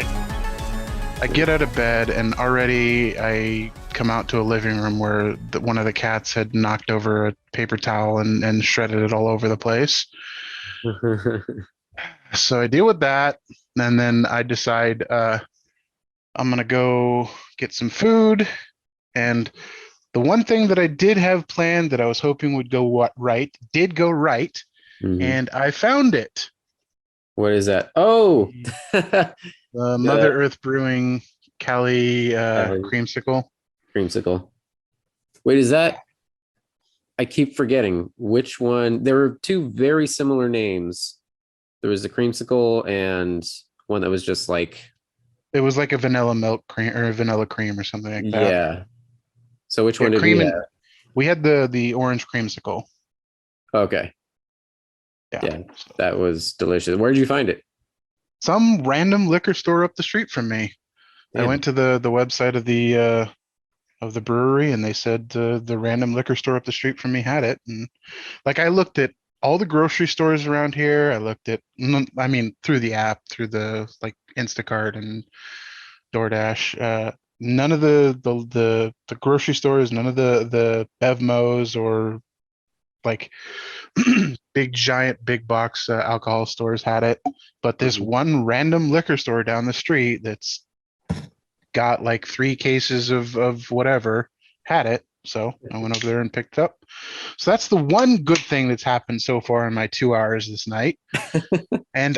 I get out of bed and already I come out to a living room where one of the cats had knocked over a paper towel and shredded it all over the place. So I deal with that, and then I decide I'm gonna go get some food. And the one thing that I did have planned that I was hoping would go right did go right, Mhm. and I found it. What is that? Oh, The Mother the Earth Brewing Cali Cali creamsicle. creamsicle. Wait, is that? I keep forgetting which one. There were two very similar names. There was the creamsicle and one that was just like, It was like a vanilla milk cream or a vanilla cream or something like that. yeah. So which Yeah, one did we cream have? and we had the orange creamsicle. Okay. Yeah. Yeah, So that was delicious. Where did you find it? some random liquor store up the street from me. I Damn. went to the website of the brewery and they said the random liquor store up the street from me had it. And like I looked at all the grocery stores around here. I looked at I mean through the app, through the like Instacart and DoorDash. None of the grocery stores, none of the Bevmos or like big giant big box alcohol stores had it, but this Mhm. one random liquor store down the street that's got like 3 cases of whatever had it. So I went over there and picked it up. So that's the one good thing that's happened so far in my 2 hours this night. And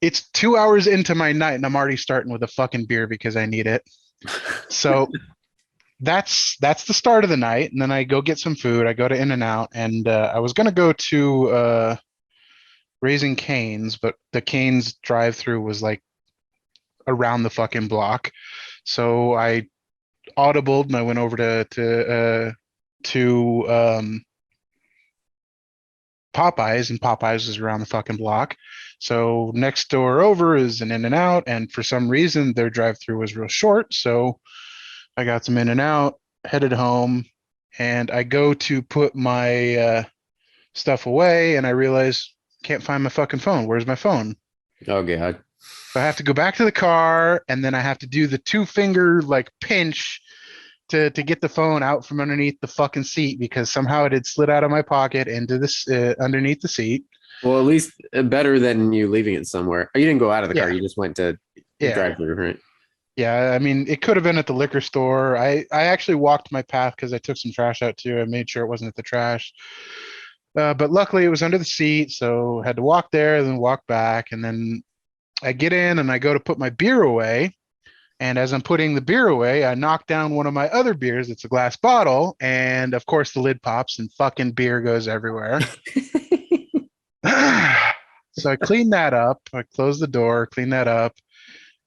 it's 2 hours into my night and I'm already starting with a fucking beer because I need it. So that's the start of the night. And then I go get some food. I go to In and Out, and I was gonna go to Raising Cane's, but the Cane's drive-through was like around the fucking block. So I audibled and I went over to Popeyes, and Popeyes is around the fucking block. So next door over is an In and Out, and for some reason their drive-through was real short. So I got some In and Out, headed home, and I go to put my stuff away, and I realize can't find my fucking phone. Where's my phone? Oh God. So I have to go back to the car, and then I have to do the two finger like pinch to get the phone out from underneath the fucking seat because somehow it had slid out of my pocket into this underneath the seat. Well, at least better than you leaving it somewhere. Oh, you didn't go out of the car. Yeah, You just went to yeah, drive through, right? yeah. I mean, it could have been at the liquor store. I actually walked my path because I took some trash out too. I made sure it wasn't at the trash. But luckily it was under the seat, so had to walk there, then walk back, and then I get in and I go to put my beer away. And as I'm putting the beer away, I knock down one of my other beers. It's a glass bottle, and of course the lid pops and fucking beer goes everywhere. So I clean that up. I close the door, clean that up,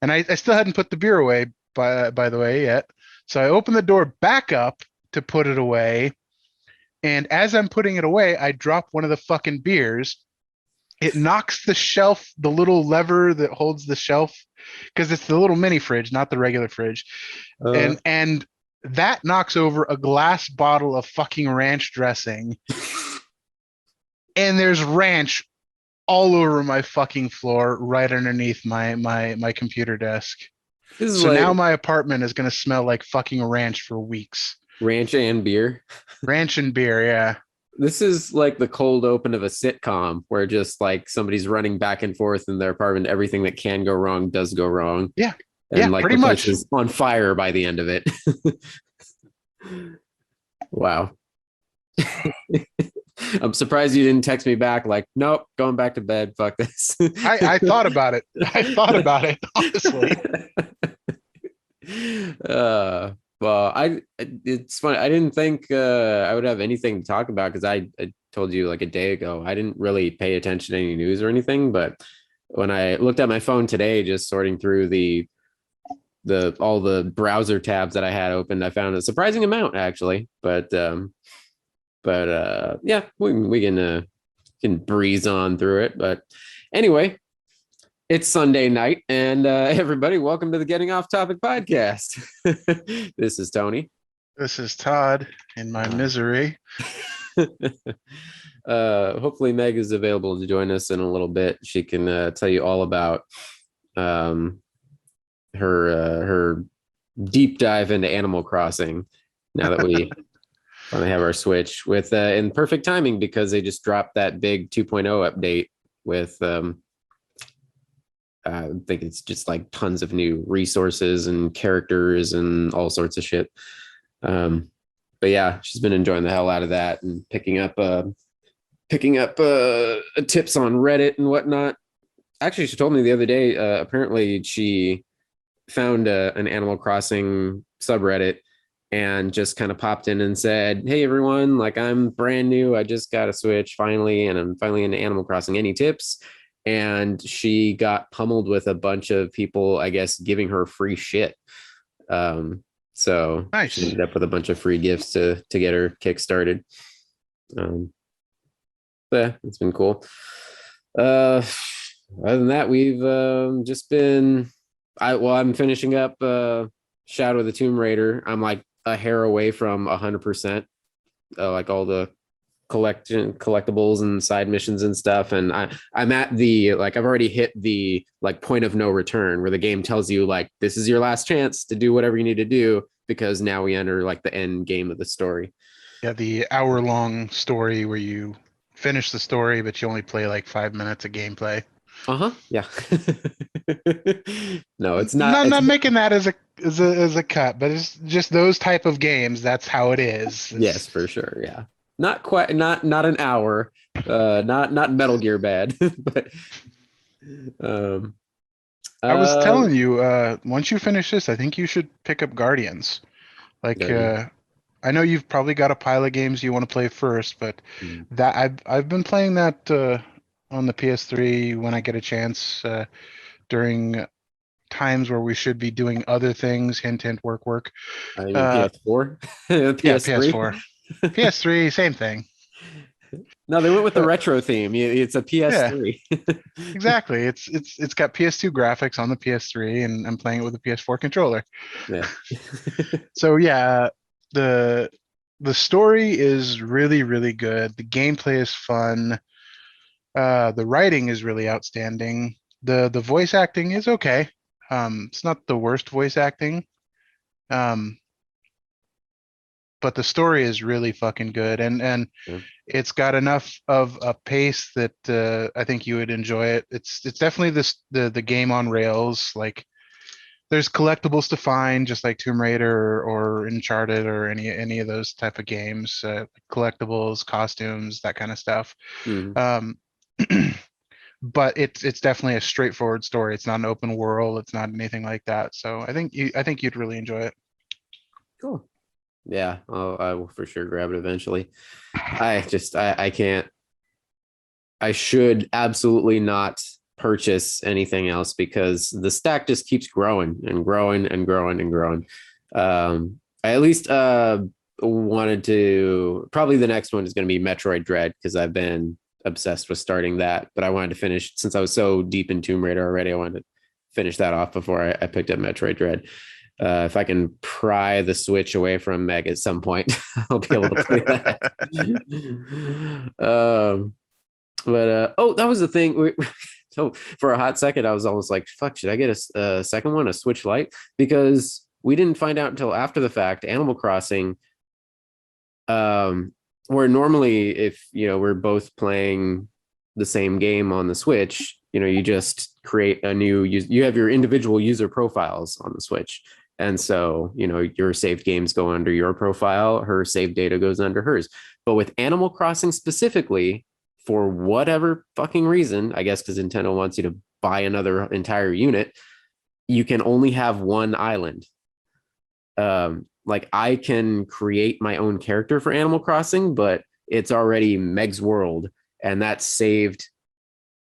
and I still hadn't put the beer away by the way yet. So I open the door back up to put it away, and as I'm putting it away, I drop one of the fucking beers. It knocks the shelf, the little lever that holds the shelf, because it's the little mini fridge, not the regular fridge, Uh, and that knocks over a glass bottle of fucking ranch dressing, and there's ranch all over my fucking floor, right underneath my computer desk. this is So now like my apartment is gonna smell like fucking ranch for weeks. ranch and beer. Ranch and beer, yeah, This is like the cold open of a sitcom where just like somebody's running back and forth in their apartment. Everything that can go wrong does go wrong. yeah, yeah, And like pretty the place much. is on fire by the end of it. Wow. I'm surprised you didn't text me back like, nope, going back to bed. Fuck this. I thought about it. I thought about it honestly. Well, it's funny. I didn't think I would have anything to talk about because I told you like a day ago. I didn't really pay attention to any news or anything, but when I looked at my phone today, just sorting through the all the browser tabs that I had opened, I found a surprising amount actually. But yeah, we can breeze on through it. But anyway, it's Sunday night, and everybody, welcome to the Getting Off Topic podcast. This is Tony. This is Todd in my misery. Hopefully, Meg is available to join us in a little bit. She can tell you all about um, her deep dive into Animal Crossing. Now that we finally have our Switch with in perfect timing because they just dropped that big 2.0 update with I think it's just like tons of new resources and characters and all sorts of shit. But yeah, she's been enjoying the hell out of that and picking up tips on Reddit and whatnot. Actually, she told me the other day. Apparently, she found an Animal Crossing subreddit and just kind of popped in and said, "Hey everyone, like I'm brand new. I just got a Switch finally, and I'm finally into Animal Crossing. Any tips?" And she got pummeled with a bunch of people, I guess, giving her free shit. Um, so she Nice. ended up with a bunch of free gifts to get her kick started. Um, yeah, it's been cool. Other than that, we've just been. I'm finishing up Shadow of the Tomb Raider. I'm like a hair away from 100%. Like all the collectibles and side missions and stuff, and I'm at the like I've already hit the like point of no return where the game tells you like this is your last chance to do whatever you need to do because now we enter like the end game of the story. Yeah, the hour-long story where you finish the story, but you only play like 5 minutes of gameplay. Uh-huh. Yeah. No, it's not. Not It's not making that as a cut, but it's just those type of games. That's how it is. yes, for sure. Yeah. Not quite not an hour. Not Metal Gear bad, but um I was uh telling you, once you finish this, I think you should pick up Guardians. Like, Guardian. I know you've probably got a pile of games you want to play first, but Mm. that I've been playing that on the PS3 when I get a chance during times where we should be doing other things. Hint, hint, work, work. I mean Uh, PS4, yeah, PS3. PS4, PS3, same thing. No, they went with the Uh, retro theme. It's a yeah, PS3. exactly. It's got PS2 graphics on the PS3, and I'm playing it with a PS4 controller. Yeah. So yeah, the the story is really, really good. The gameplay is fun. The writing is really outstanding. The voice acting is okay. It's not the worst voice acting. Um, but the story is really fucking good, and Yeah. it's got enough of a pace that I think you would enjoy it. It's definitely the game on rails. Like there's collectibles to find, just like Tomb Raider or Uncharted or any of those type of games. Collectibles, costumes, that kind of stuff. Mhm. Um, but it's definitely a straightforward story. It's not an open world. It's not anything like that. So I think you'd really enjoy it. Cool. Yeah, I will for sure grab it eventually. I can't. I should absolutely not purchase anything else because the stack just keeps growing and growing and growing and growing. I at least wanted to probably the next one is going to be Metroid Dread because I've been obsessed with starting that, but I wanted to finish since I was so deep in Tomb Raider already. I wanted to finish that off before I picked up Metroid Dread. If I can pry the Switch away from Meg at some point, I'll be able to play that. But oh, that was the thing. So for a hot second, I was almost like, "Fuck, should I get a second one, a Switch Lite?" Because we didn't find out until after the fact. Animal Crossing, where normally if we're both playing the same game on the Switch, you just create a new you have your individual user profiles on the Switch. And so, your saved games go under your profile, her saved data goes under hers. But with Animal Crossing specifically, for whatever fucking reason, I guess because Nintendo wants you to buy another entire unit, you can only have one island. Like I can create my own character for Animal Crossing, but it's already Meg's world, and that's saved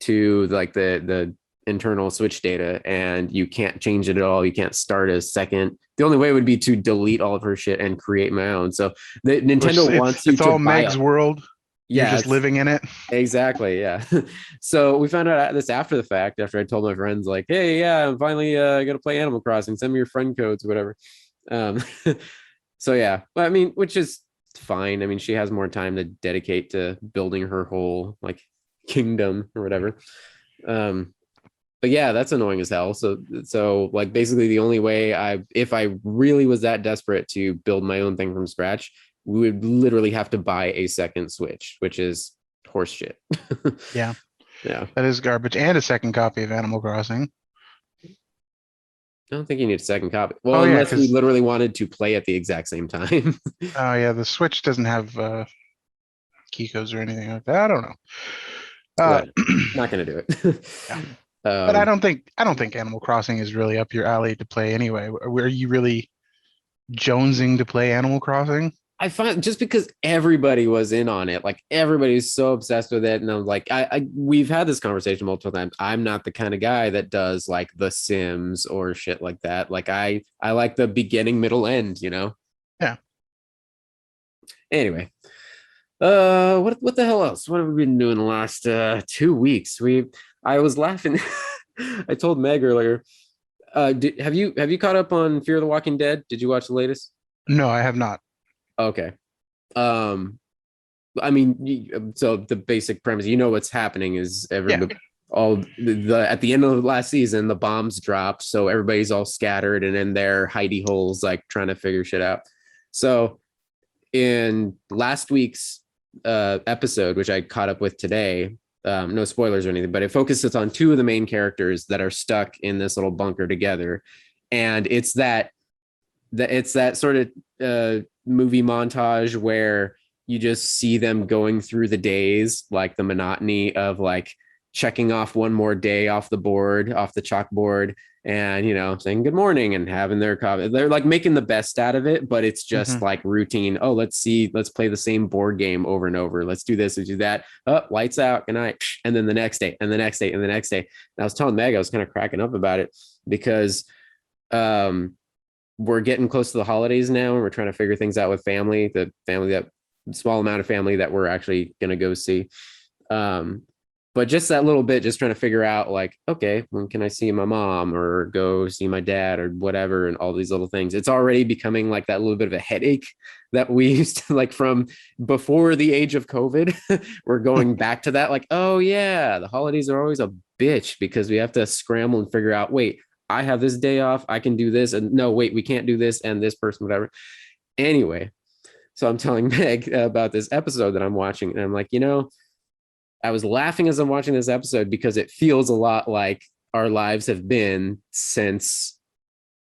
to like the internal Switch data, and you can't change it at all. You can't start a second. The only way would be to delete all of her shit and create my own. So the It's Nintendo it's wants you it's to all buy Meg's up. world. You're Yeah, just it's living in it. exactly, yeah. So we found out this after the fact, after I told my friends, like, hey, yeah, I'm finally gonna play Animal Crossing. Send me your friend codes or whatever. Um, so yeah, but I mean, which is fine. I mean, she has more time to dedicate to building her whole like kingdom or whatever. Um, but yeah, that's annoying as hell. So like basically the only way if I really was that desperate to build my own thing from scratch, we would literally have to buy a second Switch, which is horse shit. Yeah, Yeah. that is garbage. And a second copy of Animal Crossing. I don't think you need a second copy. Well, Oh yeah, unless we because literally wanted to play at the exact same time. oh yeah, the Switch doesn't have Kikos or anything like that. I don't know. Uh, But not gonna do it. yeah. But um, I don't think Animal Crossing is really up your alley to play anyway. Were you really jonesing to play Animal Crossing? I find just because everybody was in on it, like everybody's so obsessed with it, and I'm like, we've had this conversation multiple times. I'm not the kind of guy that does like The Sims or shit like that. Like I like the beginning, middle, end. Yeah. Anyway, what the hell else? What have we been doing the last 2 weeks? I was laughing. I told Meg earlier. Have you caught up on Fear of the Walking Dead? Did you watch the latest? No, I have not. Okay. Um, I mean, so the basic premise, what's happening is Yeah. everybody all the at the end of the last season, the bombs dropped, so everybody's all scattered and in their hidey holes, like trying to figure shit out. So in last week's episode, which I caught up with today, no spoilers or anything, but it focuses on two of the main characters that are stuck in this little bunker together, and it's that sort of movie montage where you just see them going through the days, like the monotony of like checking off one more day off the chalkboard, and saying good morning and having their coffee. They're like making the best out of it, but it's just like routine. Oh, let's play the same board game over and over. Let's do this, let's do that. Oh, lights out, good night. And then the next day, and the next day, and the next day. And I was telling Meg, I was kind of cracking up about it because we're getting close to the holidays now, and we're trying to figure things out with the small amount of family that we're actually going to go see. But just that little bit, just trying to figure out like, okay, when can I see my mom or go see my dad or whatever, and all these little things. It's already becoming like that little bit of a headache that we used to like from before the age of COVID. We're going back to that, like, oh yeah, the holidays are always a bitch because we have to scramble and figure out, wait, I have this day off, I can do this, and no, wait, we can't do this, and this person, whatever. Anyway, so I'm telling Meg about this episode that I'm watching, and I'm like, I was laughing as I'm watching this episode because it feels a lot like our lives have been since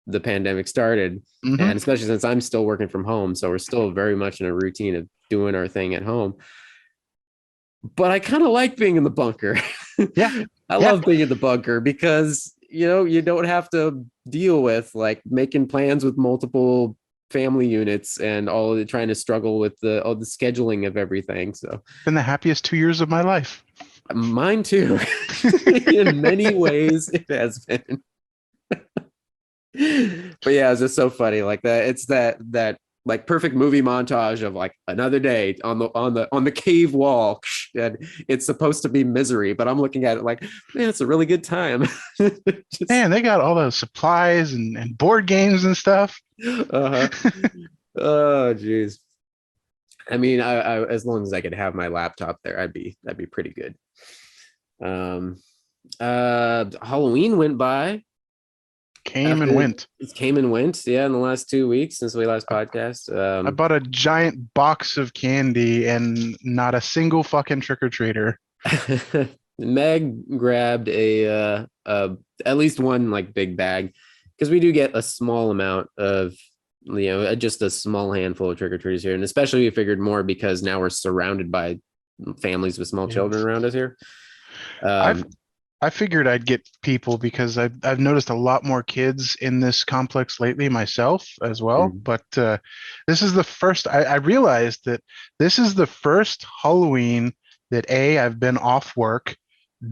the pandemic started. And especially since I'm still working from home. So we're still very much in a routine of doing our thing at home. But I kind of like being in the bunker. Yeah. I love being in the bunker because, you don't have to deal with like making plans with multiple family units and all of the trying to struggle with all the scheduling of everything. So Been the happiest 2 years of my life. mine too. In many ways it has been. But yeah, it's just so funny. Like that, it's that like perfect movie montage of like another day on the cave wall, and it's supposed to be misery, but I'm looking at it like, man, it's a really good time. Man, they got all those supplies and board games and stuff. Uh-huh. Oh geez. I mean, I as long as I could have my laptop there, that'd be pretty good. Halloween went by. Came and went. It came and went, yeah, in the last 2 weeks since we last podcast. I bought a giant box of candy and not a single fucking trick-or-treater. Meg grabbed at least one like big bag because we do get a small amount of just a small handful of trick-or-treaters here, and especially we figured more because now we're surrounded by families with small children around us here. I figured I'd get people because I've noticed a lot more kids in this complex lately myself as well. But this is the first I realized that this is the first Halloween that I've been off work,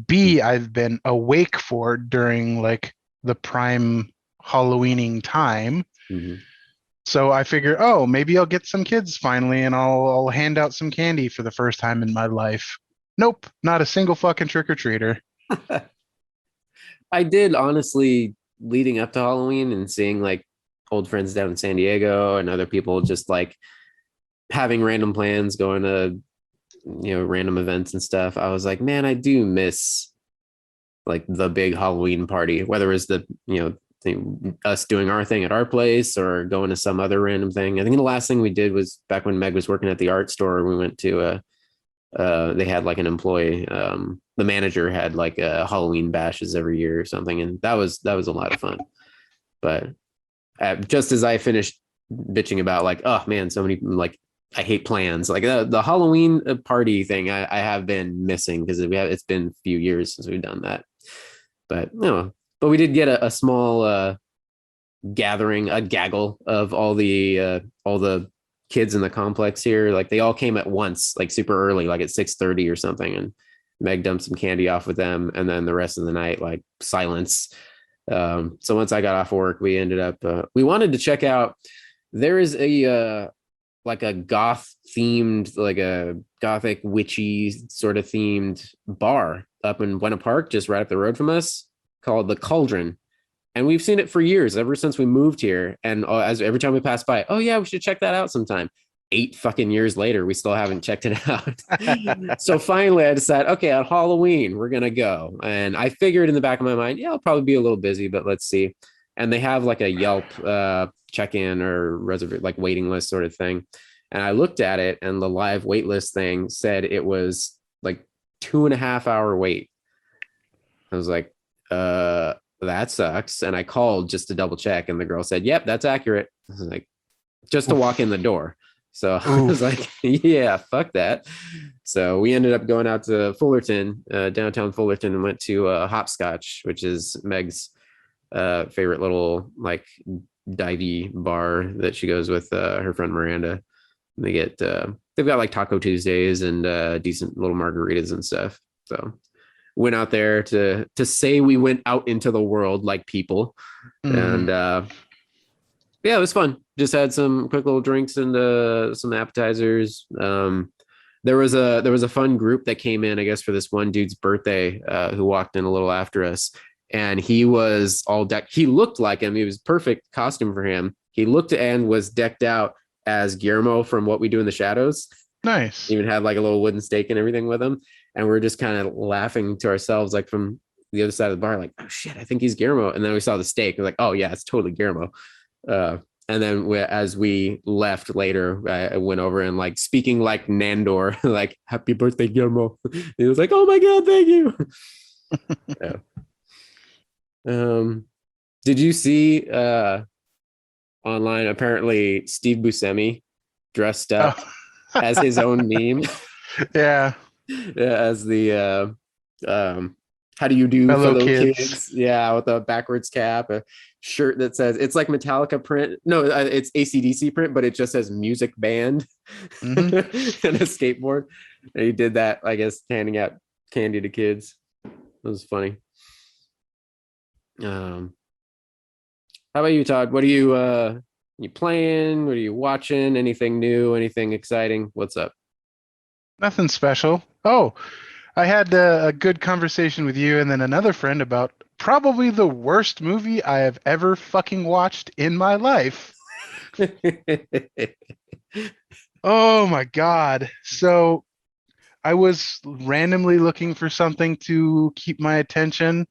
B, I've been awake for during like the prime Halloweening time. So I figure, oh, maybe I'll get some kids finally, and I'll hand out some candy for the first time in my life. Nope, not a single fucking trick-or-treater. I did honestly, leading up to Halloween and seeing like old friends down in San Diego and other people just like having random plans, going to random events and stuff. I was like, man, I do miss like the big Halloween party, whether it was us doing our thing at our place or going to some other random thing. I think the last thing we did was back when Meg was working at the art store. We went to they had like an employee, the manager had like Halloween bashes every year or something, and that was a lot of fun. But just as I finished bitching about like, oh man, so many like I hate plans. Like the Halloween party thing, I have been missing because it's been a few years since we've done that. But no, but we did get a small gathering, a gaggle of all the kids in the complex here. Like they all came at once, like super early, like at 6:30 or something, and Meg dumped some candy off with them, and then the rest of the night, like silence. So once I got off work, we ended up we wanted to check out. There is a like a goth themed, like a gothic witchy sort of themed bar up in Buena Park, just right up the road from us, called the Cauldron. And we've seen it for years, ever since we moved here. And as every time we pass by, oh yeah, we should check that out sometime. 8 fucking years later, we still haven't checked it out. So finally, I decided, okay, on Halloween, we're gonna go. And I figured in the back of my mind, yeah, I'll probably be a little busy, but let's see. And they have like a Yelp check-in or reserve like waiting list sort of thing. And I looked at it, and the live wait list thing said it was like 2.5 hour wait. I was like, that sucks. And I called just to double check, and the girl said, yep, that's accurate. I was like, just to walk in the door. So I was like, yeah, fuck that. So we ended up going out to Fullerton, downtown Fullerton, and went to Hopscotch, which is Meg's favorite little like divey bar that she goes with her friend Miranda. They get they've got like Taco Tuesdays and decent little margaritas and stuff. So went out there to say we went out into the world like people. And yeah, it was fun. Just had some quick little drinks and some appetizers. There was a fun group that came in, I guess, for this one dude's birthday, who walked in a little after us, and he was all decked. He looked like him. He was perfect costume for him. He looked and was decked out as Guillermo from What We Do in the Shadows. Nice. Even had like a little wooden stake and everything with him. And we are just kind of laughing to ourselves, like from the other side of the bar, like, oh shit, I think he's Guillermo. And then we saw the stake. We're like, oh yeah, it's totally Guillermo. And then as we left later, I went over and like speaking like Nandor, like, happy birthday, Guillermo. He was like, oh my God, thank you. Yeah. Did you see online, apparently Steve Buscemi dressed up as his own meme? Yeah. As the how do you do, fellow kids? Yeah, with a backwards cap, a shirt that says, it's like Metallica print. No, it's AC/DC print, but it just says music band. And a skateboard. And he did that, I guess, handing out candy to kids. It was funny. How about you, Todd? What are you playing? What are you watching? Anything new? Anything exciting? What's up? Nothing special. Oh, I had a good conversation with you and then another friend about probably the worst movie I have ever fucking watched in my life. Oh my God. So I was randomly looking for something to keep my attention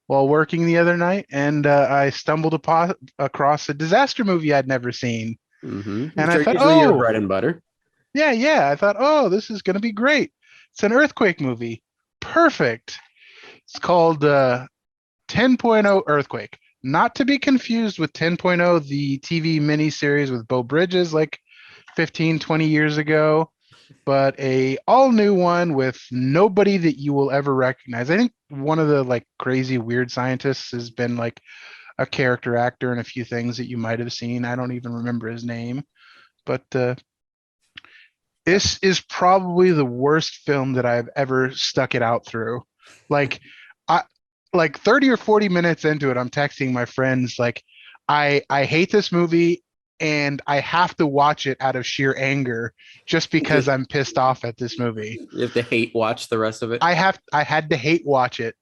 while working the other night, and I stumbled across a disaster movie I'd never seen. And I thought, usually your bread and butter. Yeah. I thought, oh, this is going to be great. It's an earthquake movie. Perfect. It's called 10.0 Earthquake. Not to be confused with 10.0, the TV miniseries with Beau Bridges like 15, 20 years ago, but a all new one with nobody that you will ever recognize. I think one of the like crazy weird scientists has been like a character actor in a few things that you might have seen. I don't even remember his name, but this is probably the worst film that I've ever stuck it out through. Like I like 30 or 40 minutes into it, I'm texting my friends like I hate this movie and I have to watch it out of sheer anger just because I'm pissed off at this movie. You have to hate watch the rest of it. I had to hate watch it.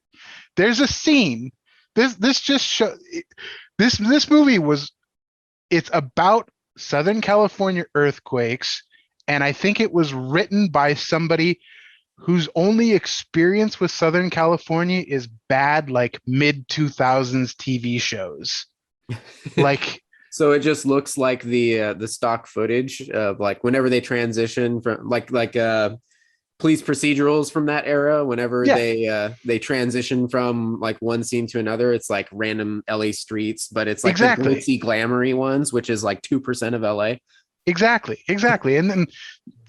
There's a scene. This just show this movie was, it's about Southern California earthquakes, and I think it was written by somebody whose only experience with Southern California is bad, like mid 2000s TV shows. Like, So it just looks like the stock footage of like whenever they transition from police procedurals from that era. Whenever yeah, they transition from like one scene to another, it's like random LA streets, but it's like the exactly. glitzy, glamoury ones, which is like 2% of LA. Exactly. And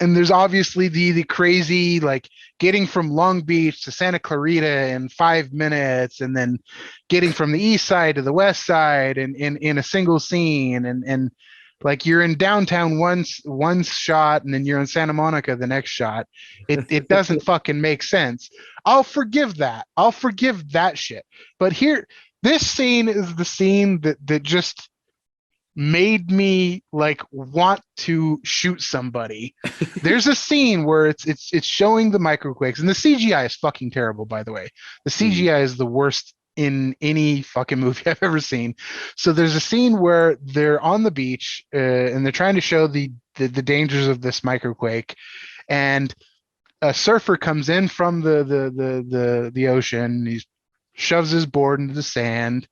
there's obviously the crazy, like getting from Long Beach to Santa Clarita in 5 minutes, and then getting from the east side to the west side in a single scene, and like you're in downtown one shot, and then you're in Santa Monica the next shot. It doesn't fucking make sense. I'll forgive that. I'll forgive that shit. But here, this scene is the scene that just made me like want to shoot somebody. There's a scene where it's showing the microquakes, and the CGI is fucking terrible, by the way. The Mhm. CGI is the worst in any fucking movie I've ever seen. So there's a scene where they're on the beach, and they're trying to show the dangers of this microquake, and a surfer comes in from the ocean. He shoves his board into the sand,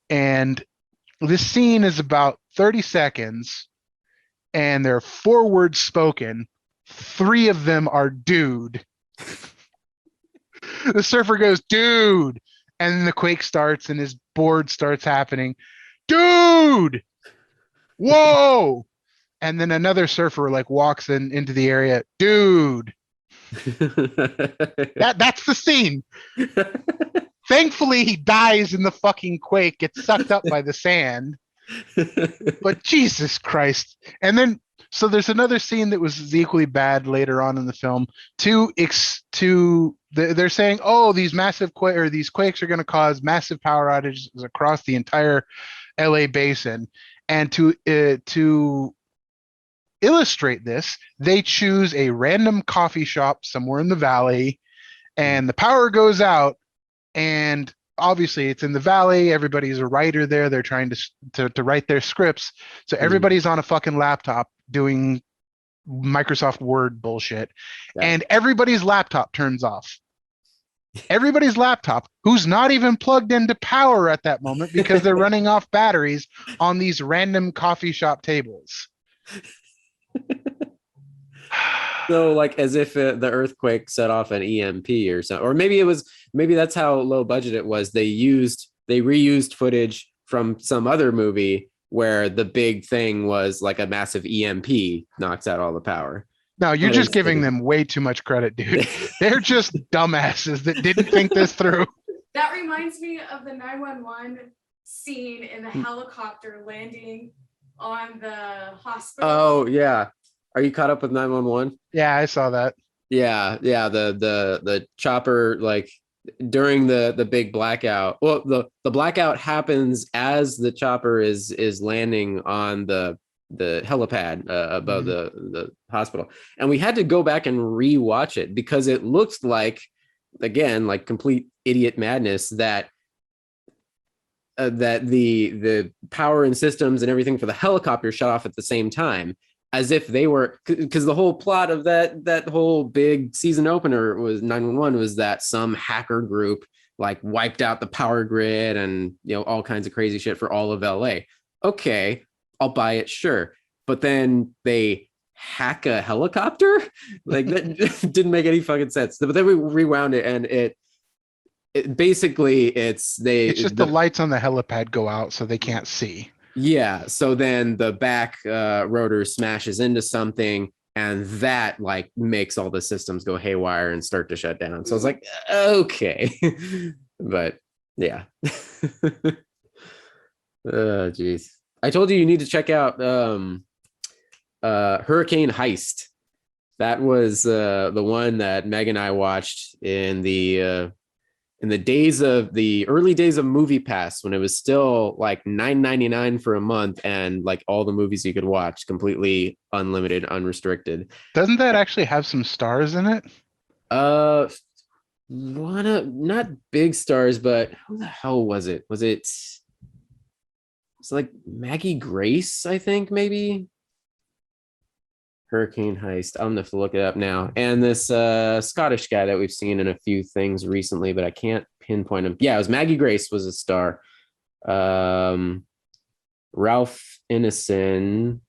and this scene is about 30 seconds, and they're 4 words spoken. 3 of them are dude. The surfer goes, dude. And then the quake starts and his board starts happening. Dude, whoa. And then another surfer like walks into the area. Dude. That's the scene. Thankfully, he dies in the fucking quake, gets sucked up by the sand. But Jesus Christ. And then so there's another scene that was equally bad later on in the film. They're saying, oh, these quakes are going to cause massive power outages across the entire LA basin, and to illustrate this, they choose a random coffee shop somewhere in the valley, and the power goes out, and obviously it's in the valley. Everybody's a writer there. They're trying to write their scripts, so Mhm. everybody's on a fucking laptop doing Microsoft Word bullshit, Yeah. and everybody's laptop turns off. Everybody's laptop, who's not even plugged into power at that moment because they're running off batteries on these random coffee shop tables. So like as if the earthquake set off an EMP or something, or maybe that's how low budget it was. They reused footage from some other movie where the big thing was like a massive EMP knocks out all the power. No, you're So just giving them way too much credit, dude. They're just dumbasses that didn't think this through. That reminds me of the 911 scene in the helicopter landing on the hospital. Oh yeah, are you caught up with 911? Yeah, I saw that. Yeah. The chopper like during the big blackout. Well, the blackout happens as the chopper is landing on the helipad above the hospital, and we had to go back and rewatch it because it looks like, again, like complete idiot madness that that the power and systems and everything for the helicopter shut off at the same time, as if they were, because the whole plot of that whole big season opener was 911 was that some hacker group like wiped out the power grid and all kinds of crazy shit for all of LA. Okay, I'll buy it, sure, but then they hack a helicopter. Like that didn't make any fucking sense. But then we rewound it, and it basically it's It's just the lights on the helipad go out so they can't see. yeah, so then the back rotor smashes into something, and that like makes all the systems go haywire and start to shut down. So I was like, okay. But yeah. Oh geez, I told you need to check out Hurricane Heist. That was the one that Meg and I watched in the early days of Movie Pass, when it was still like $9.99 for a month, and like all the movies you could watch completely unlimited, unrestricted. Doesn't that actually have some stars in it? Uh one of, not big stars, but who the hell was it? It's like Maggie Grace, I think, maybe. Hurricane Heist. I'm gonna have to look it up now. And this Scottish guy that we've seen in a few things recently, but I can't pinpoint him. Yeah, it was Maggie Grace was a star. Ralph Ineson,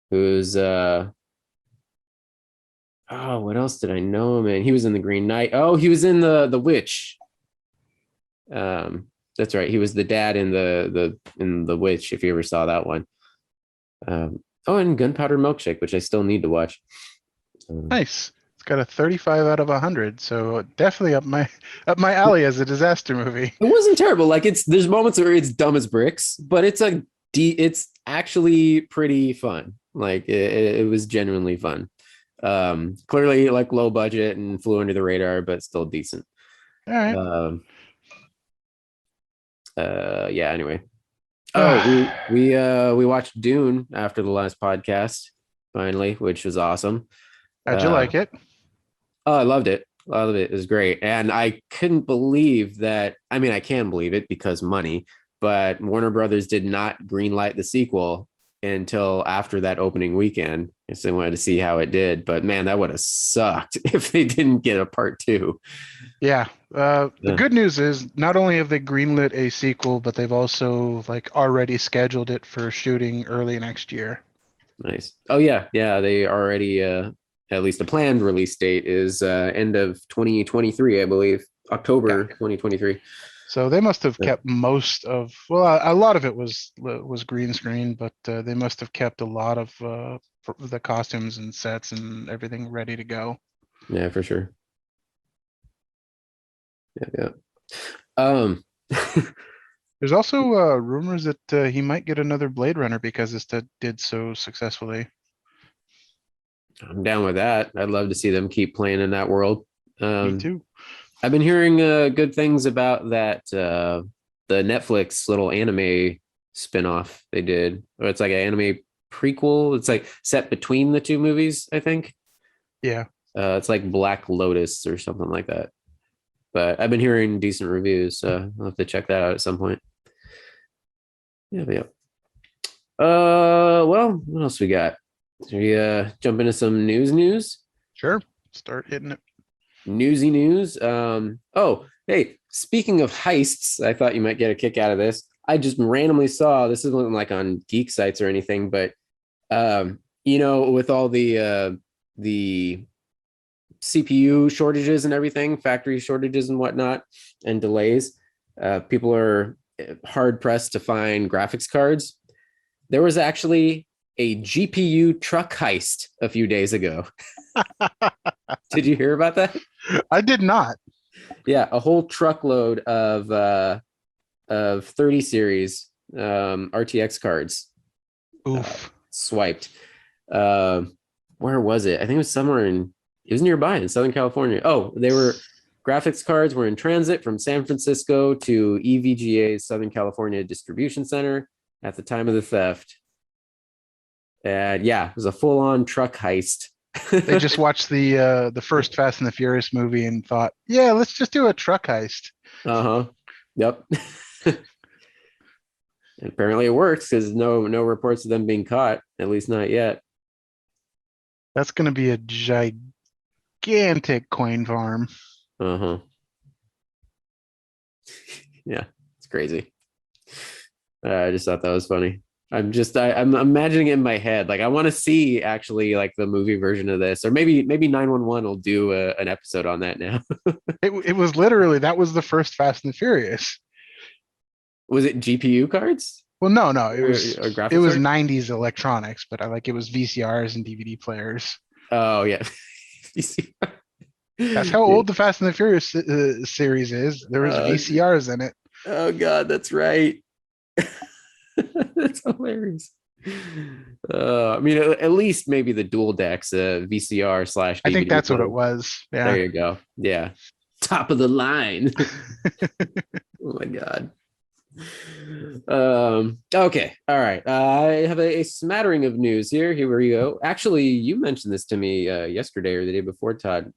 who's oh, what else did I know him in? He was in The Green Knight. Oh, he was in the Witch. That's right. He was the dad in the Witch, if you ever saw that one. Oh, and Gunpowder Milkshake, which I still need to watch. Nice. It's got a 35 out of 100, so definitely up my alley as a disaster movie. It wasn't terrible. Like there's moments where it's dumb as bricks, but it's actually pretty fun. Like it was genuinely fun. Clearly like low budget and flew under the radar, but still decent. All right. Yeah. Anyway. Oh, we watched Dune after the last podcast finally, which was awesome. How'd you like it? Oh, I loved it. I loved it. It was great. And I couldn't believe that. I mean, I can believe it because money, but Warner Brothers did not greenlight the sequel until after that opening weekend. So they wanted to see how it did. But man, that would have sucked if they didn't get a part 2. Yeah. The good news is not only have they greenlit a sequel, but they've also like already scheduled it for shooting early next year. Nice. Oh yeah. Yeah. They already, at least the planned release date is end of 2023, I believe, October 2023. So they must have kept most of, well, a lot of it was green screen, but they must have kept a lot of the costumes and sets and everything ready to go. Yeah, for sure. Yeah. There's also rumors that he might get another Blade Runner because this did so successfully. I'm down with that. I'd love to see them keep playing in that world. Me too. I've been hearing good things about that the Netflix little anime spinoff they did. Or it's like an anime prequel. It's like set between the two movies, I think. Yeah. It's like Black Lotus or something like that. But I've been hearing decent reviews, so I'll have to check that out at some point. Yeah. Well, what else we got? Should we jump into some news? Sure. Start hitting it. Newsy news. Oh, hey, speaking of heists, I thought you might get a kick out of this. I just randomly saw, this isn't like on geek sites or anything, but with all the CPU shortages and everything, factory shortages and whatnot, and delays, people are hard pressed to find graphics cards. There was actually a GPU truck heist a few days ago. Did you hear about that? I did not. Yeah, a whole truckload of 30 series RTX cards. Oof. Swiped. Where was it? I think it was nearby in Southern California. Oh, graphics cards were in transit from San Francisco to EVGA's Southern California distribution center at the time of the theft. And yeah, it was a full-on truck heist. They just watched the first Fast and the Furious movie and thought, yeah, let's just do a truck heist. Yep. Apparently it works because no reports of them being caught, at least not yet. That's going to be a gigantic coin farm. Yeah, it's crazy. I just thought that was funny. I'm imagining it in my head. Like I want to see actually like the movie version of this, or maybe 911 will do an episode on that now. It was literally, that was the first Fast and the Furious. Was it GPU cards? Well, no, it was graphics it was card? 90s electronics, but it was VCRs and DVD players. Oh yeah. That's how old the Fast and the Furious series is. There was VCRs in it. Oh God, that's right. That's hilarious. I mean, at least maybe the dual decks, VCR / DVD. I think that's what it was. Yeah. There you go. Yeah. Top of the line. Oh my God. Okay. All right. I have a smattering of news here. Here we go. Actually, you mentioned this to me yesterday or the day before, Todd.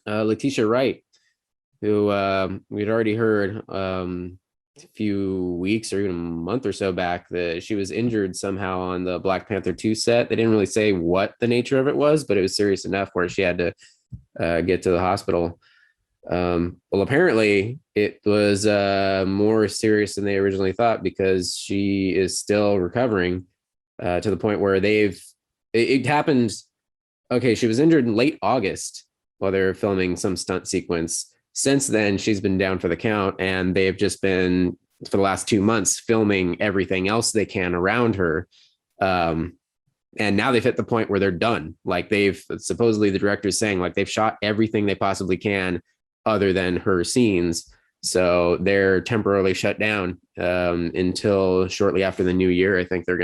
Letitia Wright, who we'd already heard few weeks or even a month or so back that she was injured somehow on the Black Panther 2 set. They didn't really say what the nature of it was, but it was serious enough where she had to get to the hospital. Well, apparently it was more serious than they originally thought, because she is still recovering to the point where it happened. Okay, she was injured in late August while they were filming some stunt sequence. Since then, she's been down for the count, and they've just been, for the last 2 months, filming everything else they can around her. And now they've hit the point where they're done. Like, they've supposedly, the director's saying, like, they've shot everything they possibly can other than her scenes. So they're temporarily shut down until shortly after the new year. I think they're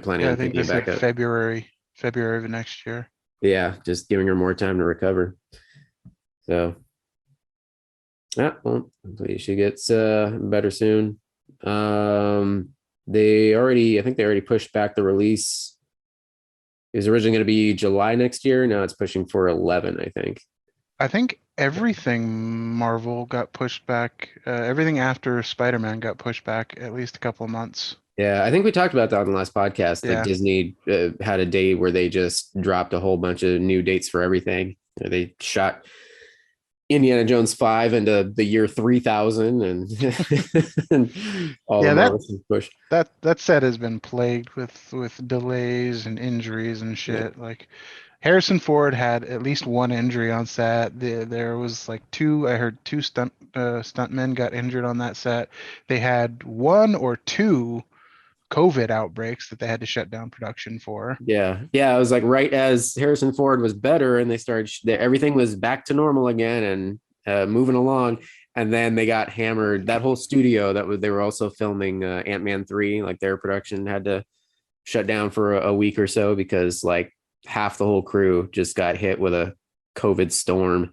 planning Yeah, on I think picking they it back said up. February of next year. Yeah, just giving her more time to recover. So yeah, well, hopefully she gets better soon. I think they already pushed back the release. It was originally going to be July next year. Now it's pushing for 11, I think. I think everything Marvel got pushed back. Everything after Spider-Man got pushed back at least a couple of months. Yeah, I think we talked about that on the last podcast. Like, Yeah. Disney had a day where they just dropped a whole bunch of new dates for everything. They shot Indiana Jones 5 into the year 3000, and, and all Yeah, the Marvel stuff pushed. that set has been plagued with delays and injuries and shit. Like Harrison Ford had at least one injury on set. There was like I heard two stuntmen got injured on that set. They had one or two COVID outbreaks that they had to shut down production for. Yeah. I was like, right as Harrison Ford was better and they started, everything was back to normal again and moving along. And then they got hammered. That whole studio they were also filming Ant-Man 3, like their production had to shut down for a week or so because like half the whole crew just got hit with a COVID storm.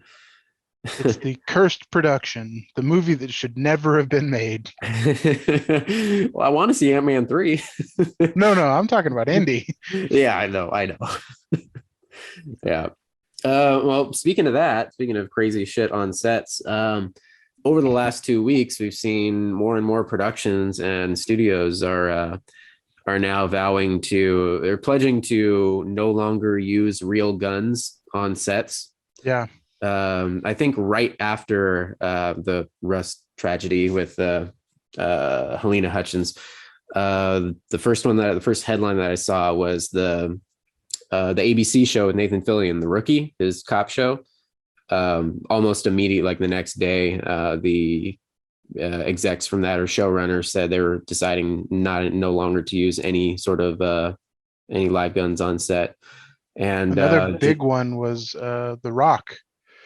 It's the cursed production, the movie that should never have been made. Well, I want to see Ant-Man 3. No, I'm talking about Indy. Yeah, I know. Yeah. Well, speaking of crazy shit on sets, over the last 2 weeks, we've seen more and more productions and studios are now they're pledging to no longer use real guns on sets. Yeah. I think right after the Rust tragedy with Helena Hutchins, the first headline that I saw was the ABC show with Nathan Fillion, The Rookie, his cop show. Almost immediately, like the next day, the execs from that, or showrunners, said they were deciding no longer to use any sort of any live guns on set. And another big one was The Rock.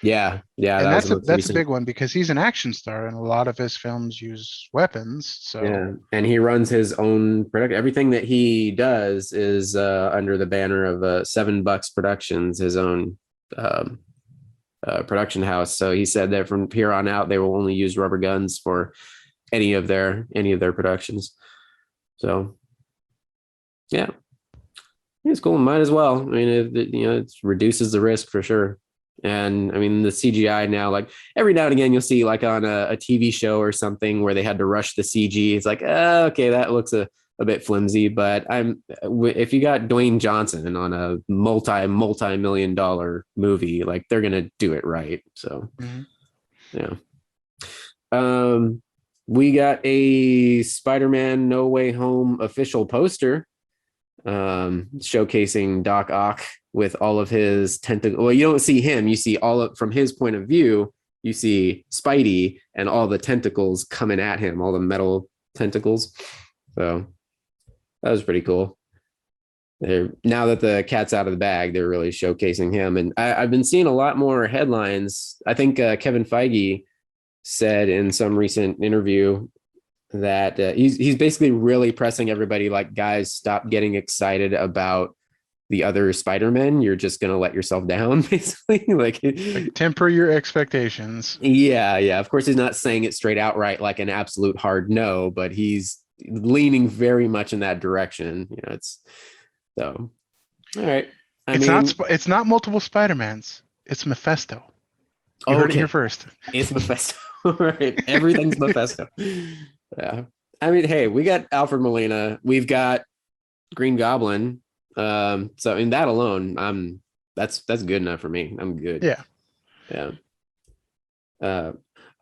Yeah, and that's a big one because he's an action star and a lot of his films use weapons. So yeah, and he runs his own production. Everything that he does is under the banner of $7 Productions, his own production house. So he said that from here on out, they will only use rubber guns for any of their productions. So yeah, it's cool. Might as well. I mean, it reduces the risk for sure. And I mean, the CGI now, like every now and again, you'll see like on a TV show or something where they had to rush the CG. It's like, okay, that looks a bit flimsy. But if you got Dwayne Johnson on a multi-million-dollar movie, like they're gonna do it right. So, yeah. We got a Spider-Man No Way Home official poster showcasing Doc Ock with all of his tentacles. Well, you don't see him, you see from his point of view, you see Spidey and all the tentacles coming at him, all the metal tentacles. So that was pretty cool. Now that the cat's out of the bag, they're really showcasing him. And I've been seeing a lot more headlines. I think Kevin Feige said in some recent interview that he's basically really pressing everybody, like, guys, stop getting excited about the other Spider-Men. You're just gonna let yourself down, basically. like temper your expectations. Yeah. Of course, he's not saying it straight outright like an absolute hard no, but he's leaning very much in that direction. It's so all right. It's not multiple Spider-Mans. It's Mephisto. You heard it here first. It's Mephisto. Right. Everything's Mephisto. Yeah. I mean, hey, we got Alfred Molina. We've got Green Goblin. So in that alone, that's good enough for me. I'm good. Yeah. Yeah. Uh,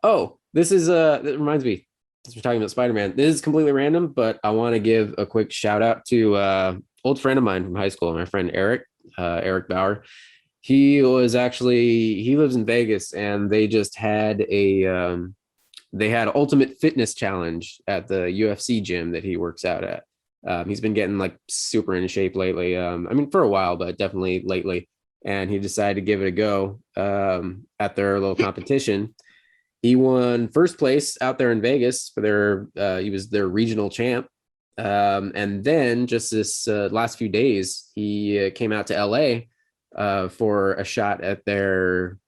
oh, this is that reminds me. Since we're talking about Spider-Man, this is completely random, but I want to give a quick shout out to old friend of mine from high school, my friend Eric, Eric Bauer. He lives in Vegas, and they just had they had Ultimate Fitness Challenge at the UFC gym that he works out at. He's been getting like super in shape lately. I mean, for a while, but definitely lately. And he decided to give it a go at their little competition. He won first place out there in Vegas for he was their regional champ. And then just this last few days, he came out to LA for a shot at their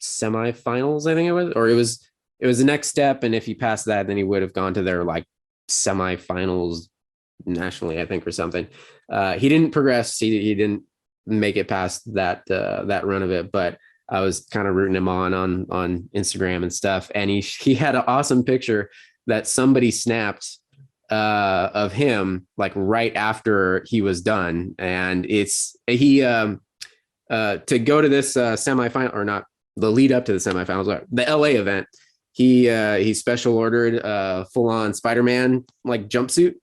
semifinals, I think it was the next step. And if he passed that, then he would have gone to their like semifinals nationally, I think, or something. He didn't progress. He didn't make it past that run of it, but I was kind of rooting him on Instagram and stuff. And he had an awesome picture that somebody snapped of him like right after he was done. And it's to go to this semifinal, or not, the lead up to the semifinals, the LA event. He special ordered full on Spider-Man like jumpsuit.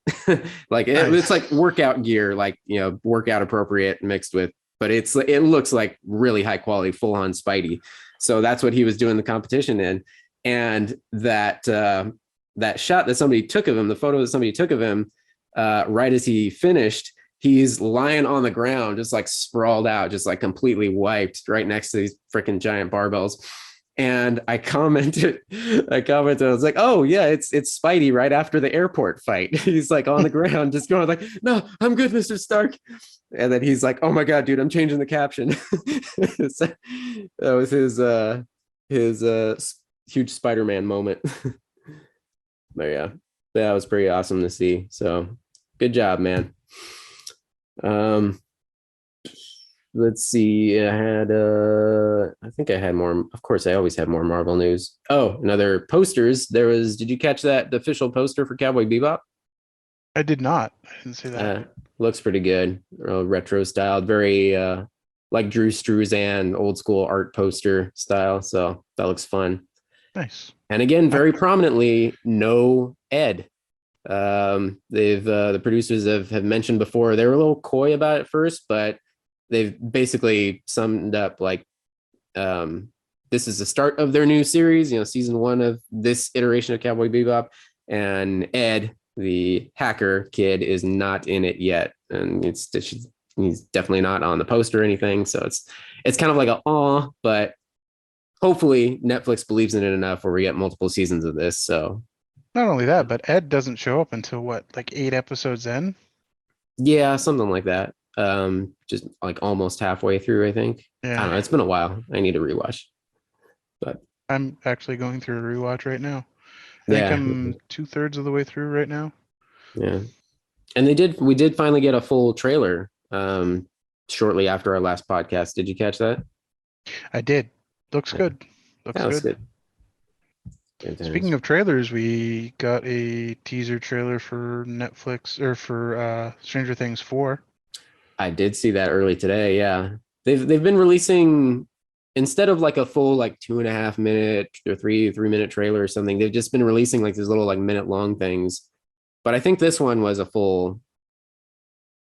Like it's like workout gear, like, you know, workout appropriate mixed with, but it looks like really high quality full on Spidey. So that's what he was doing the competition in. And that shot that somebody took of him, the photo that somebody took of him right as he finished, he's lying on the ground, just like sprawled out, just like completely wiped right next to these freaking giant barbells. And I commented, I was like, oh yeah, it's Spidey right after the airport fight. He's like on the ground, just going like, no, I'm good, Mr. Stark. And then he's like, oh my God, dude, I'm changing the caption. So that was his huge Spider-Man moment. But yeah, that was pretty awesome to see. So good job, man. Let's see. I think I had more. Of course, I always have more Marvel news. Oh, another posters. Did you catch that? The official poster for Cowboy Bebop? I did not. I didn't see that. Looks pretty good. Retro styled, very like Drew Struzan old school art poster style. So that looks fun. Nice. And again, very prominently, no Ed. They've the producers have mentioned before, they were a little coy about it first, but they've basically summed up like this is the start of their new series, you know, season 1 of this iteration of Cowboy Bebop, and Ed, the hacker kid, is not in it yet, and he's definitely not on the poster or anything. So it's kind of like but hopefully Netflix believes in it enough where we get multiple seasons of this. So not only that, but Ed doesn't show up until what, like 8 episodes in? yeah, something like that. Just like almost halfway through, I think. Yeah. I don't know. It's been a while. I need to rewatch. But I'm actually going through a rewatch right now. I think I'm 2/3 of the way through right now. Yeah. And we did finally get a full trailer shortly after our last podcast. Did you catch that? I did. Looks good. Looks good. Speaking of trailers, we got a teaser trailer for Netflix, or for Stranger Things 4. I did see that early today. Yeah. They've been releasing, instead of like a full like 2.5 minute or 3-minute trailer or something, they've just been releasing like these little like minute long things. But I think this one was a full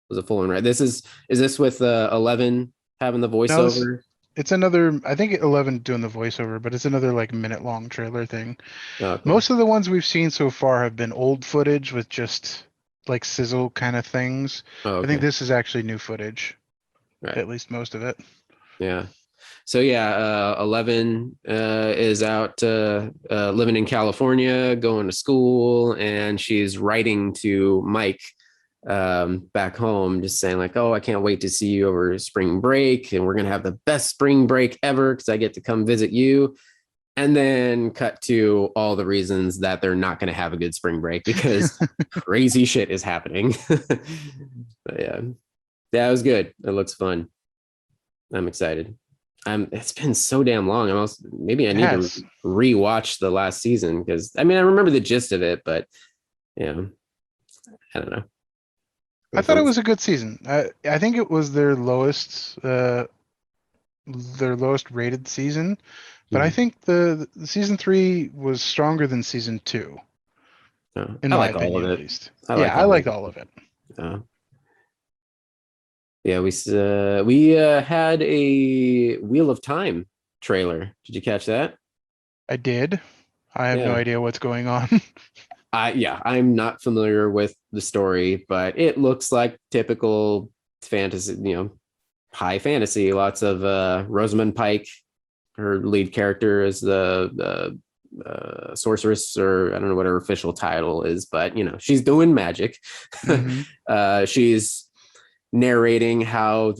one, right? Is this with 11 having the voiceover? No, it's another, I think 11 doing the voiceover, but it's another like minute long trailer thing. Okay. Most of the ones we've seen so far have been old footage with just like sizzle kind of things. Okay. I think this is actually new footage. Right. At least most of it. Yeah. So yeah, 11 is out living in California, going to school, and she's writing to Mike back home, just saying like, oh, I can't wait to see you over spring break, and we're gonna have the best spring break ever because I get to come visit you. And then cut to all the reasons that they're not going to have a good spring break because crazy shit is happening. But yeah, it was good. It looks fun. I'm excited. It's been so damn long. Maybe I It need to has. rewatch the last season because I mean I remember the gist of it, but you know, I don't know. I thought it was a good season. I think it was their lowest rated season, but I Mhm. think the season 3 was stronger than season 2, in I my like all of opinion, at it. least. I Yeah, like I all of liked it. all of it. Uh, yeah, we had a Wheel of Time trailer. Did you catch that? I did. I have no Yeah. idea what's going on. I'm not familiar with the story, but it looks like typical fantasy, high fantasy. Lots of Rosamund Pike, her lead character is the sorceress, or I don't know what her official title is, but she's doing magic. Hmm. She's narrating how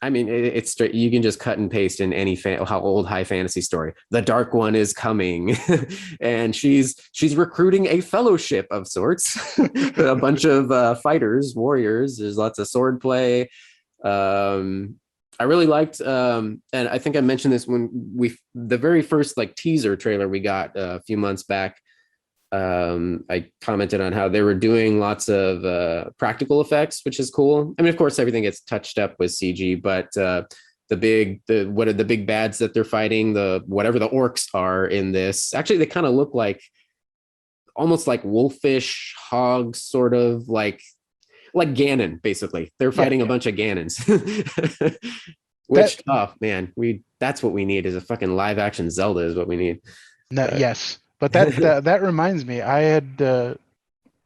I mean, it's straight. You can just cut and paste in any how old high fantasy story. The Dark One is coming, and she's recruiting a fellowship of sorts, a bunch of fighters, warriors. There's lots of sword play. I really liked, and I think I mentioned this when the very first like teaser trailer we got a few months back. I commented on how they were doing lots of practical effects, which is cool. I mean, of course, everything gets touched up with CG, but what are the big bads that they're fighting? The whatever the orcs are in this, actually, they kind of look like almost like wolfish hogs, sort of like Ganon. Basically, they're Yeah, fighting a bunch of Ganons. that Which, oh man, that's what we need is a fucking live action Zelda is what we need. no, But yes, but that reminds me. I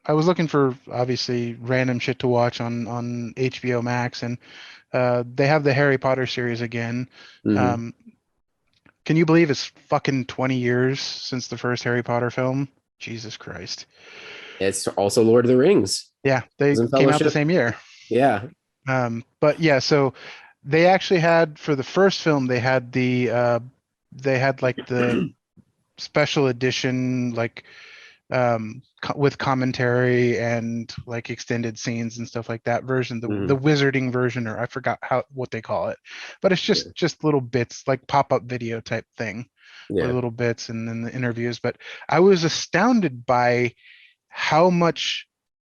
was looking for obviously random shit to watch on HBO Max, and they have the Harry Potter series again. mhm. Um, can you believe it's fucking 20 years since the first Harry Potter film? Jesus Christ. It's also Lord of the Rings. Yeah, they Prison came out the Fellowship. same year. Yeah. But yeah, so they actually had for the first film they had like the special edition like with commentary and like extended scenes and stuff like that version, the Mhm. wizarding version, or I forgot what they call it, but it's Yeah. just little bits like pop-up video type thing or Yeah. little bits and then the interviews. But I was astounded by how much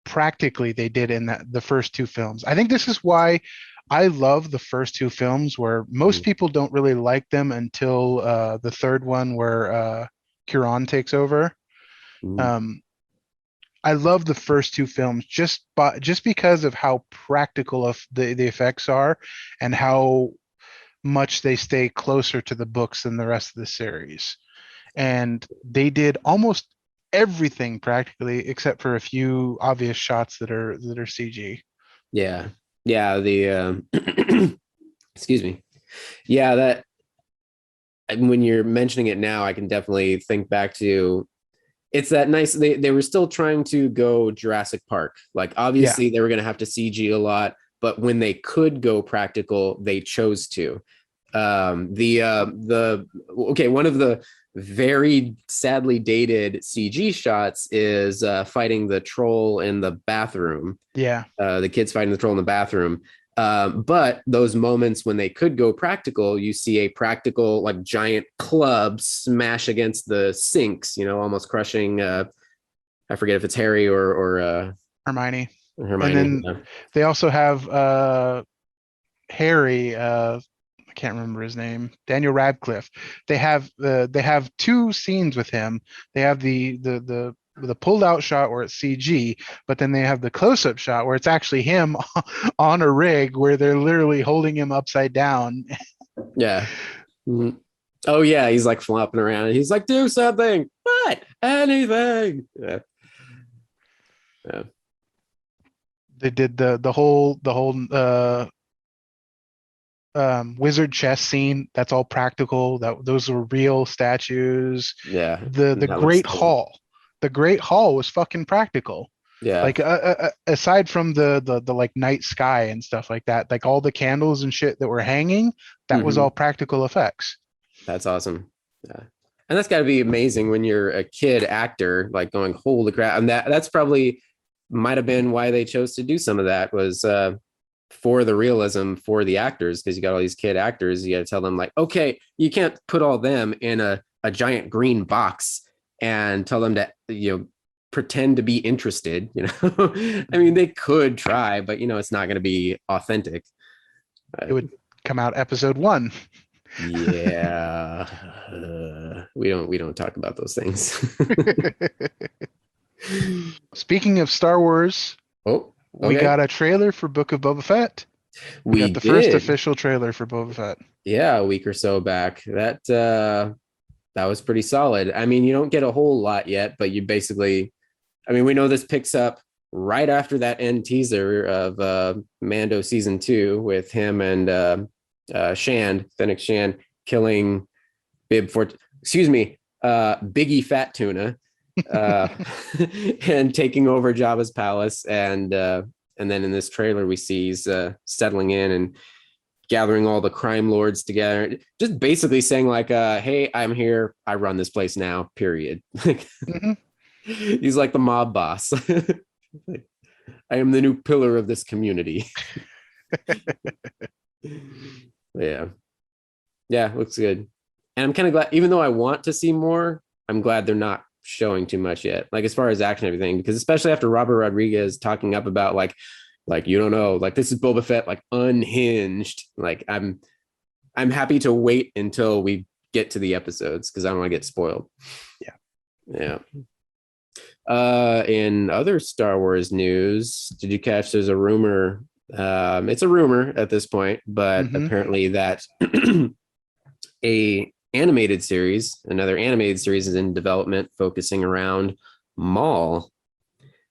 practically they did in the first two films. I think this is why I love the first two films, where most Mhm. people don't really like them until the third one, where Cuarón takes over. Mhm. Um, I love the first two films just because of how practical of the effects are and how much they stay closer to the books than the rest of the series. And they did almost everything practically except for a few obvious shots that are CG. Yeah. Yeah. The excuse me. Yeah, that when you're mentioning it now, I can definitely think back to it's that nice they were still trying to go Jurassic Park. Like Yeah, obviously they were gonna have to CG a lot, but when they could go practical, they chose to. The okay, one of the very sadly dated CG shots is fighting the troll in the bathroom. yeah, The kids fighting the troll in the bathroom. But those moments when they could go practical, you see a practical, like giant club smash against the sinks, almost crushing. I forget if it's Harry or Hermione. And Hermione. then they also have Harry, I can't remember his name, Daniel Radcliffe. They have two scenes with him. They have the pulled out shot where it's CG, but then they have the close up shot where it's actually him on a rig where they're literally holding him upside down. Yeah. Mhm. Oh yeah, he's like flopping around and he's like, do something. What? Anything. Yeah. Yeah. They did the whole wizard chess scene. That's all practical. Those were real statues. Yeah. The That looks Great cool. Hall, the Great Hall was fucking practical. Yeah. Like aside from the like night sky and stuff like that, like all the candles and shit that were hanging, that was all Mhm. practical effects. That's awesome. Yeah. And that's got to be amazing when you're a kid actor, like going, holy crap. And that's probably might have been why they chose to do some of that was for the realism for the actors, because you got all these kid actors. You got to tell them like, okay, you can't put all them in a giant green box and tell them to, pretend to be interested. I mean, they could try, but it's not going to be authentic. It would come out episode 1. Yeah. We don't talk about those things. Speaking of Star Wars, Oh, we okay. got a trailer for Book of Boba Fett. We got the first official trailer for Boba Fett. Yeah, a week or so back. That was pretty solid. I mean, you don't get a whole lot yet, but you basically, I mean, we know this picks up right after that end teaser of Mando season 2 with him and Fennec Shand killing Biggie Fat Tuna, and taking over Jabba's palace. And then in this trailer, we see he's settling in and gathering all the crime lords together, just basically saying like, hey, I'm here, I run this place now, period. He's like the mob boss. I am the new pillar of this community. Yeah, looks good. And I'm kind of glad, even though I want to see more, I'm glad they're not showing too much yet, like as far as action and everything, because especially after Robert Rodriguez talking up about like you don't know, like this is Boba Fett like unhinged, like I'm happy to wait until we get to the episodes because I don't want to get spoiled. Yeah. In other Star Wars news, did you catch there's a rumor, it's a rumor at this point, but apparently that another animated series is in development focusing around Maul.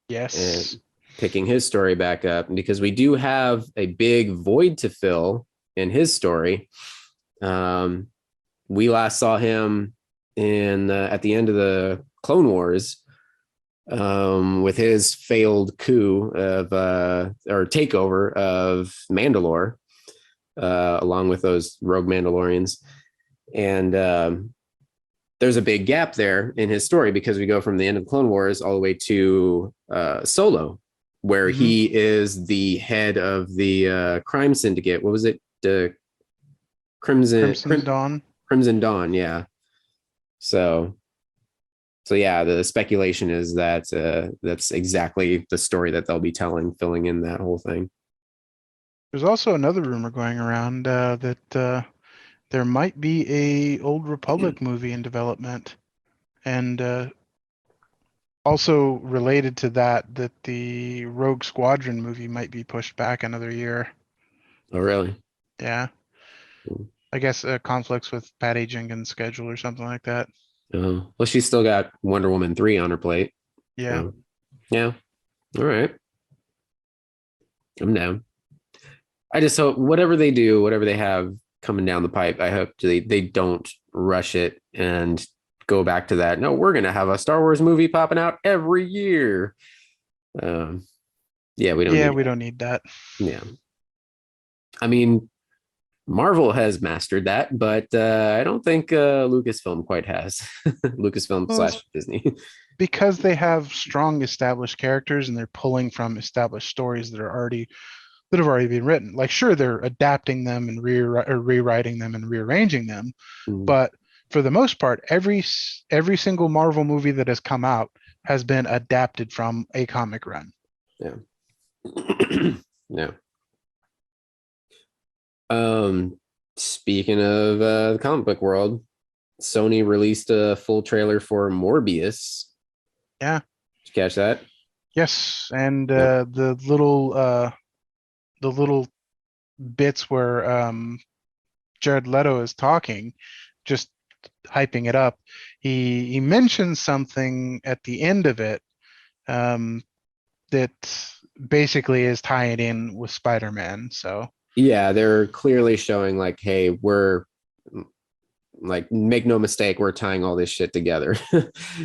Yes. And picking his story back up, because we do have a big void to fill in his story. We last saw him at the end of the Clone Wars, with his failed coup of or takeover of Mandalore, along with those rogue Mandalorians. And there's a big gap there in his story because we go from the end of Clone Wars all the way to Solo, where he is the head of the crime syndicate. What was it? The Crimson Dawn. Crimson Dawn, yeah. So yeah, the speculation is that that's exactly the story that they'll be telling, filling in that whole thing. There's also another rumor going around that there might be a Old Republic movie in development, and also related to that the Rogue Squadron movie might be pushed back another year. Oh, really? Yeah. I guess conflicts with Patty Jenkins' schedule or something like that. Well, she's still got Wonder Woman 3 on her plate. Yeah. So, yeah. All right. I'm down. I just hope whatever they do, whatever they have coming down the pipe, I hope they don't rush it and go back to that. No, we're going to have a Star Wars movie popping out every year. Yeah, we don't need that. Yeah. I mean, Marvel has mastered that, but I don't think Lucasfilm quite has. Lucasfilm / Disney. Because they have strong established characters and they're pulling from established stories that have already been written. Like, sure, they're adapting them and rewriting them and rearranging them, but for the most part, every single Marvel movie that has come out has been adapted from a comic run. Yeah. Yeah. Speaking of the comic book world, Sony released a full trailer for Morbius. Yeah. Did you catch that? Yes, and the little bits where Jared Leto is talking, just hyping it up. He mentions something at the end of it that basically is tying in with Spider-Man. So yeah, they're clearly showing like, hey, we're like, make no mistake, we're tying all this shit together.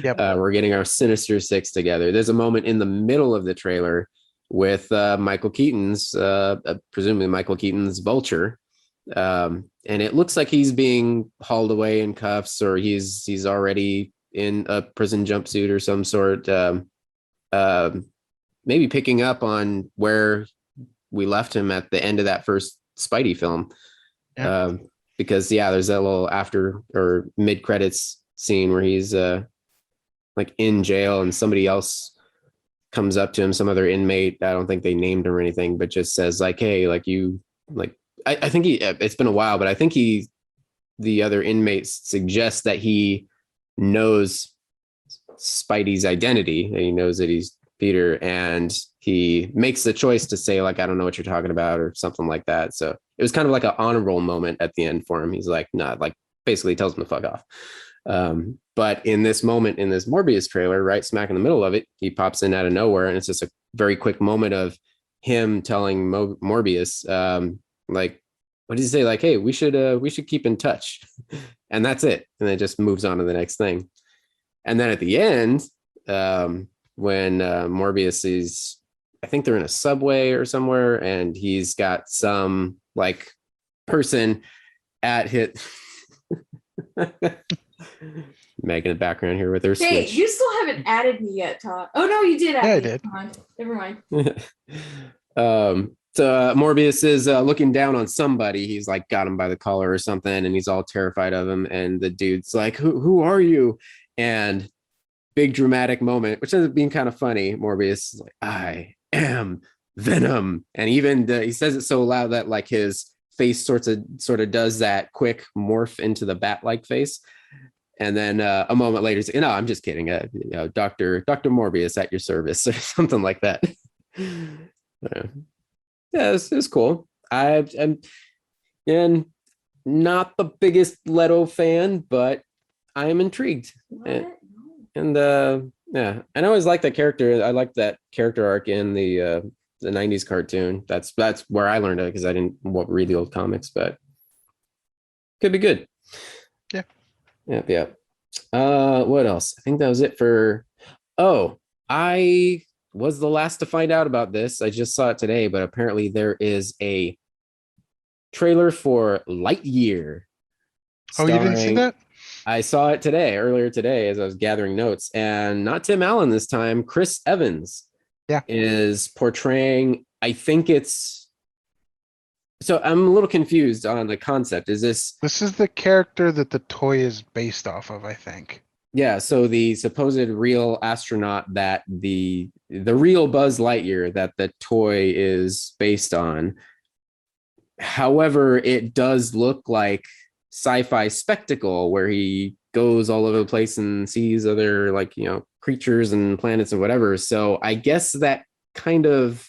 Yep. We're getting our Sinister Six together. There's a moment in the middle of the trailer with Michael Keaton's, presumably Michael Keaton's Vulture. And it looks like he's being hauled away in cuffs, or he's already in a prison jumpsuit or some sort. Maybe picking up on where we left him at the end of that first Spidey film. Yeah. Because there's that little after or mid credits scene where he's like in jail and somebody else comes up to him, some other inmate. I don't think they named him or anything, but just says like, hey, like you, like, I think it's been a while, but I think the other inmates suggest that he knows Spidey's identity. And he knows that he's Peter, and he makes the choice to say like, I don't know what you're talking about or something like that. So it was kind of like an honor roll moment at the end for him. He's like, nah, like basically tells him to fuck off. But in this moment, in this Morbius trailer, right smack in the middle of it, he pops in out of nowhere, and it's just a very quick moment of him telling Morbius, like, what did he say? Like, hey, we should keep in touch, and that's it. And then it just moves on to the next thing. And then at the end, when Morbius is, I think they're in a subway or somewhere, and he's got some like person at hit. Megan in the background here with her Hey, Switch. you still haven't added me yet, Todd. Oh no, you did add me. I did. Come on. Never mind. So Morbius is looking down on somebody. He's like got him by the collar or something, and he's all terrified of him. And the dude's like, "Who are you?" And big dramatic moment, which ends up being kind of funny. Morbius is like, "I am Venom," and even he says it so loud that like his face sort of does that quick morph into the bat-like face. And then a moment later, he's like, no, I'm just kidding. Dr. Morbius at your service or something like that. Yeah, it was cool. I'm not the biggest Leto fan, but I am intrigued. What? And yeah, I always liked that character. I liked that character arc in the 90s cartoon. That's where I learned it, because I didn't read the old comics, but could be good. Yeah. What else? I think that was it for. Oh, I was the last to find out about this. I just saw it today, but apparently there is a trailer for Lightyear. Oh, you didn't see that? I saw it earlier today, as I was gathering notes, and not Tim Allen this time. Chris Evans, is portraying. I think it's. So I'm a little confused on the concept. Is this? This is the character that the toy is based off of, I think. Yeah. So the supposed real astronaut that the real Buzz Lightyear that the toy is based on. However, it does look like sci-fi spectacle where he goes all over the place and sees other creatures and planets and whatever. So I guess that kind of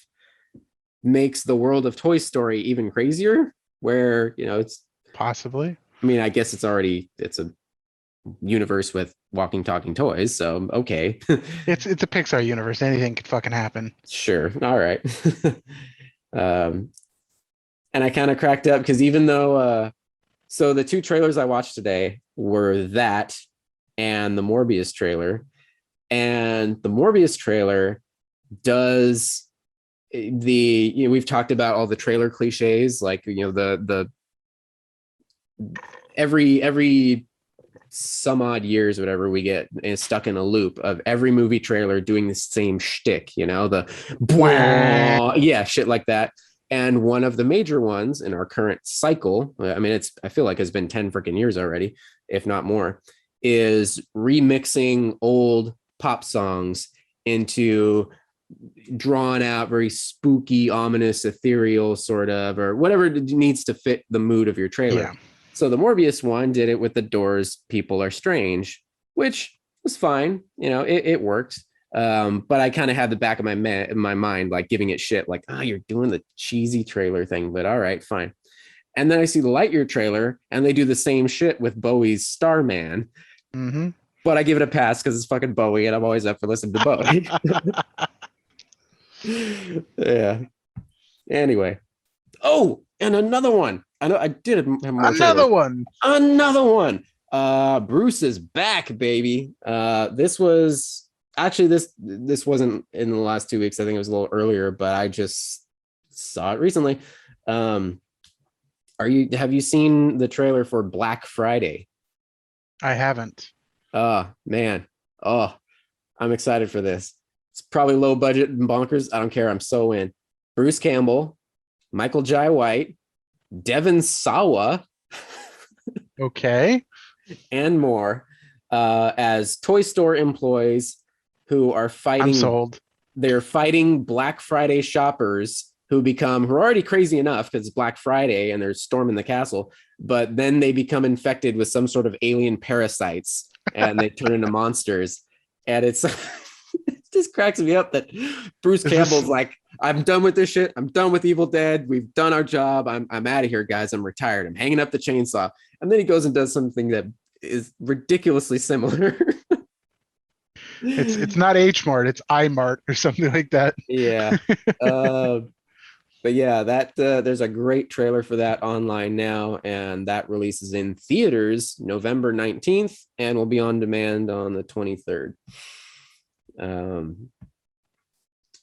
makes the world of Toy Story even crazier, where it's possibly. I mean, I guess it's a universe with walking, talking toys. So okay, it's a Pixar universe. Anything could fucking happen. Sure, all right. And I kind of cracked up because even though, so the two trailers I watched today were that and the Morbius trailer, and the Morbius trailer does. We've talked about all the trailer cliches, like the every some odd years, whatever, we get stuck in a loop of every movie trailer doing the same shtick, the shit like that. And one of the major ones in our current cycle, I mean, I feel like it's been 10 freaking years already, if not more, is remixing old pop songs into drawn out, very spooky, ominous, ethereal sort of, or whatever needs to fit the mood of your trailer. Yeah. So the Morbius one did it with the Doors' People Are Strange, which was fine. It worked. But I kind of had the back of my mind, like giving it shit, like, oh, you're doing the cheesy trailer thing, but all right, fine. And then I see the Lightyear trailer and they do the same shit with Bowie's Starman. Mm-hmm. But I give it a pass because it's fucking Bowie and I'm always up for listening to Bowie. Yeah. Anyway. Oh, and another one. I know I did have more Another trailers. one. Another one. Bruce is back, baby. This was actually this wasn't in the last 2 weeks. I think it was a little earlier, but I just saw it recently. Have you seen the trailer for Black Friday? I haven't. Oh man. Oh, I'm excited for this. It's probably low budget and bonkers. I don't care. I'm so in. Bruce Campbell Michael Jai White, Devon Sawa, Okay. and more as toy store employees who are I'm fighting. sold. They're fighting Black Friday shoppers who are already crazy enough because it's Black Friday and they're storming the castle, but then they become infected with some sort of alien parasites and they turn into monsters. And it's it just cracks me up that Bruce Campbell's like, I'm done with this shit. I'm done with Evil Dead. We've done our job. I'm out of here, guys. I'm retired. I'm hanging up the chainsaw. And then he goes and does something that is ridiculously similar. It's not H Mart, it's I Mart or something like that. Yeah. But yeah, that there's a great trailer for that online now, and that releases in theaters November 19th and will be on demand on the 23rd. And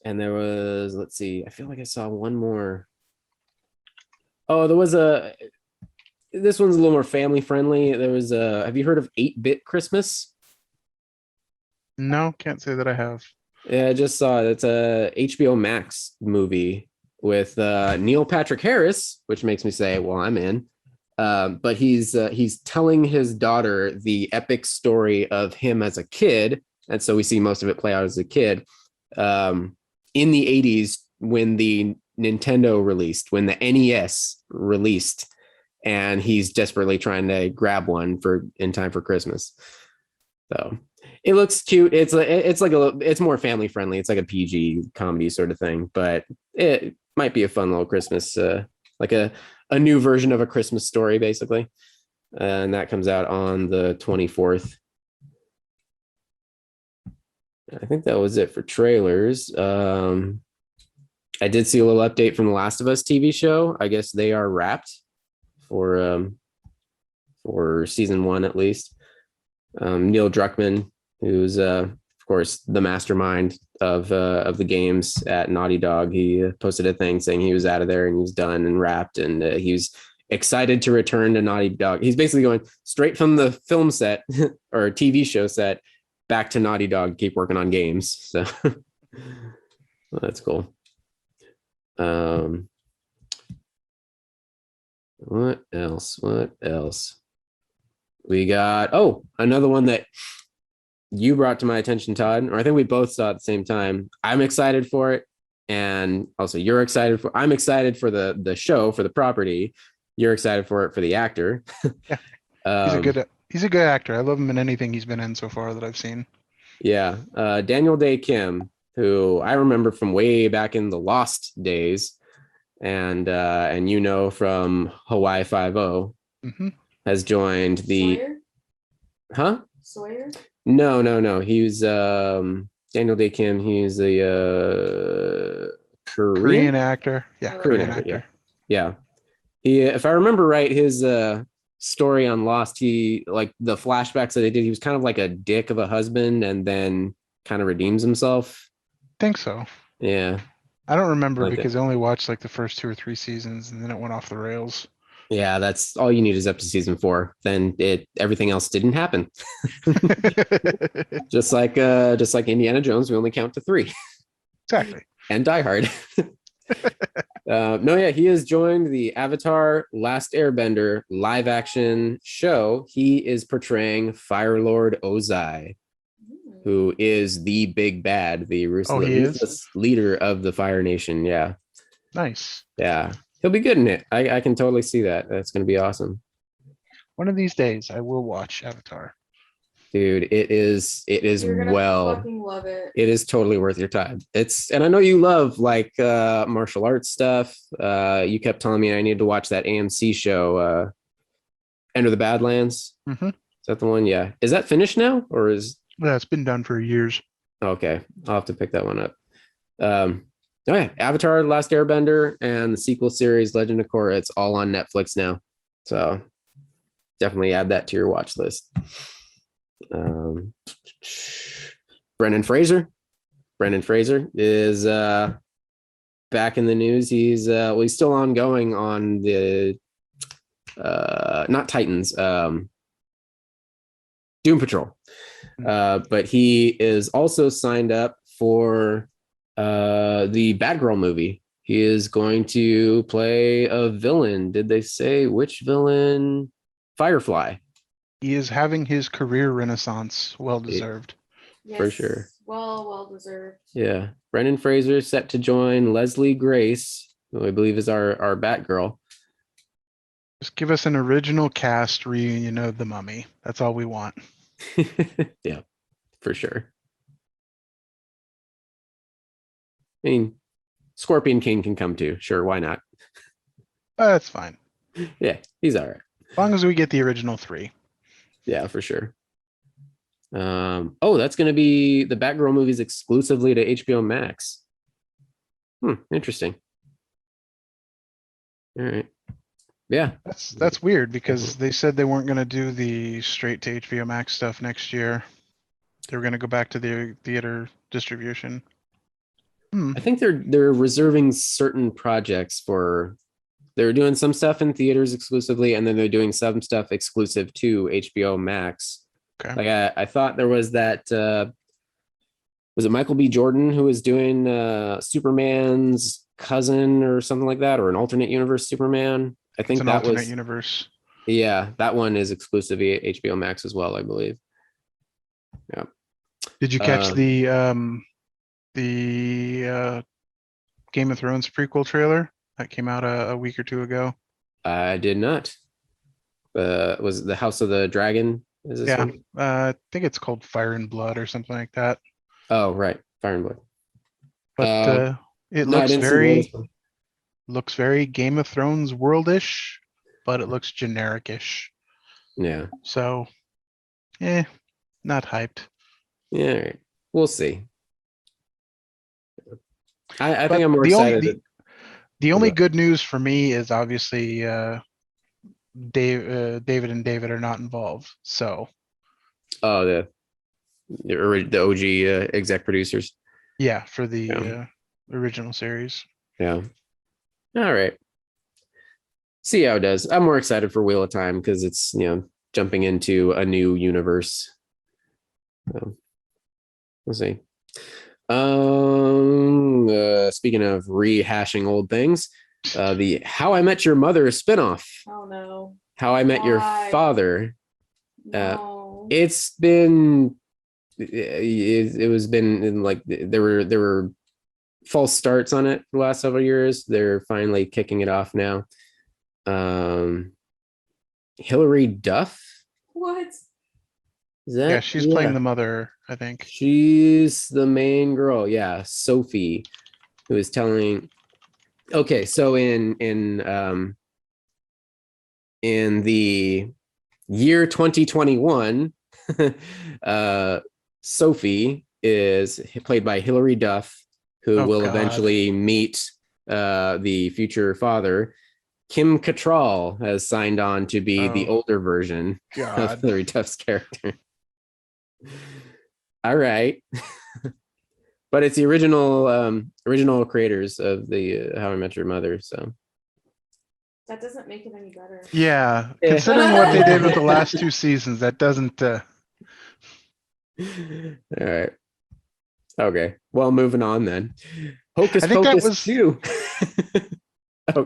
there was, let's see, I feel like I saw one more. Oh, there was this one's a little more family friendly. There was have you heard of 8-Bit Christmas? No, can't say that I have. Yeah, I just saw it. It's a HBO Max movie with Neil Patrick Harris, which makes me say, well, I'm in. But he's telling his daughter the epic story of him as a kid. And so we see most of it play out as a kid. In the 80s, when the Nintendo released, when the NES released, and he's desperately trying to grab one in time for Christmas. So it looks cute. It's more family friendly. It's like a PG comedy sort of thing, but it might be a fun little Christmas, like a new version of A Christmas Story, basically. And that comes out on the 24th. I think that was it for trailers. I did see a little update from the Last of Us TV show. I guess they are wrapped for season 1 at least. Neil Druckmann, who's of course the mastermind of the games at Naughty Dog, he posted a thing saying he was out of there and he was done and wrapped, and he was excited to return to Naughty Dog. He's basically going straight from the film set or TV show set back to Naughty Dog, keep working on games. So well, that's cool. What else? We got, another one that you brought to my attention, Todd, or I think we both saw at the same time. I'm excited for it. And also you're excited I'm excited for the show, for the property. You're excited for it for the actor. Yeah. He's a good actor. I love him in anything he's been in so far that I've seen. Yeah. Daniel Day Kim, who I remember from way back in the Lost days. And from Hawaii Five-0, has joined the Sawyer? Huh? Sawyer? No. He was Daniel Day Kim. He's a Korean actor. Yeah, Korean actor. Yeah. He, if I remember right, his story on Lost, he, like the flashbacks that they did, he was kind of like a dick of a husband and then kind of redeems himself. Think so. Yeah. I don't remember because I only watched like the first 2 or 3 seasons and then it went off the rails. Yeah, that's all you need is up to season 4. Then everything else didn't happen. just like Indiana Jones, we only count to 3. Exactly. And Die Hard. He has joined the Avatar Last Airbender live action show. He is portraying Fire Lord Ozai, who is the big bad, the ruthless leader of the Fire Nation. Yeah. Nice. Yeah. He'll be good in it. I can totally see that. That's going to be awesome. One of these days, I will watch Avatar. Dude, it is You're gonna well. fucking love it. It is totally worth your time. And I know you love like martial arts stuff. You kept telling me I needed to watch that AMC show, Enter the Badlands. Mm-hmm. Is that the one? Yeah. Is that finished now, or is? Yeah, it's been done for years. Okay, I'll have to pick that one up. Avatar: The Last Airbender and the sequel series Legend of Korra. It's all on Netflix now, so definitely add that to your watch list. Brendan Fraser is back in the news. He's still ongoing on the not Titans, Doom Patrol, but he is also signed up for the Batgirl movie. He is going to play a villain. Did they say which villain? Firefly. He is having his career renaissance. Well deserved. For sure. Well deserved. Yeah. Brendan Fraser set to join Leslie Grace, who I believe is our Batgirl. Just give us an original cast reunion of the Mummy. That's all we want. Yeah, for sure. I mean, Scorpion King can come too. Sure, why not? That's fine. Yeah, he's all right. As long as we get the original 3. Yeah, for sure. That's going to be the Batgirl movies exclusively to HBO Max. Interesting. All right. Yeah. That's weird because they said they weren't going to do the straight to HBO Max stuff next year. They were going to go back to the theater distribution. I think they're reserving certain projects for. They're doing some stuff in theaters exclusively, and then they're doing some stuff exclusive to HBO Max. Okay. Like I thought there was that. Was it Michael B. Jordan who was doing Superman's cousin or something like that, or an alternate universe Superman? I think It's an that alternate was. universe. Yeah, that one is exclusive to HBO Max as well, I believe. Yeah. Did you catch the Game of Thrones prequel trailer that came out a week or 2 ago? I did not. Was it the House of the Dragon? Is this one? I think it's called Fire and Blood or something like that. Oh, right, Fire and Blood. But it No, I looks didn't see very Game of Thrones worldish, but it looks generic-ish. Yeah. So, not hyped. Yeah, all right. We'll see. I think I'm more the excited. The only good news for me is obviously David and David are not involved. So. Oh, the OG exec producers. Yeah, for the original series. Yeah. All right. See how it does. I'm more excited for Wheel of Time because it's jumping into a new universe. So, we'll see. Speaking of rehashing old things, the How I Met Your Mother spinoff. Oh no. How I Met Your Father. No. It's been. It was been like there were false starts on it the last several years. They're finally kicking it off now. Hilary Duff. What? Is that? Yeah, she's playing the mother, I think. She's the main girl. Yeah, Sophie, who is telling. Okay, so in the year 2021, Sophie is played by Hilary Duff, who will eventually meet the future father. Kim Cattrall has signed on to be the older version of Hilary Duff's character. All right. But it's the original creators of the How I Met Your Mother, so that doesn't make it any better. Yeah, considering what they did with the last 2 seasons, that doesn't All right. Okay. Well, moving on then. Hocus Pocus 2.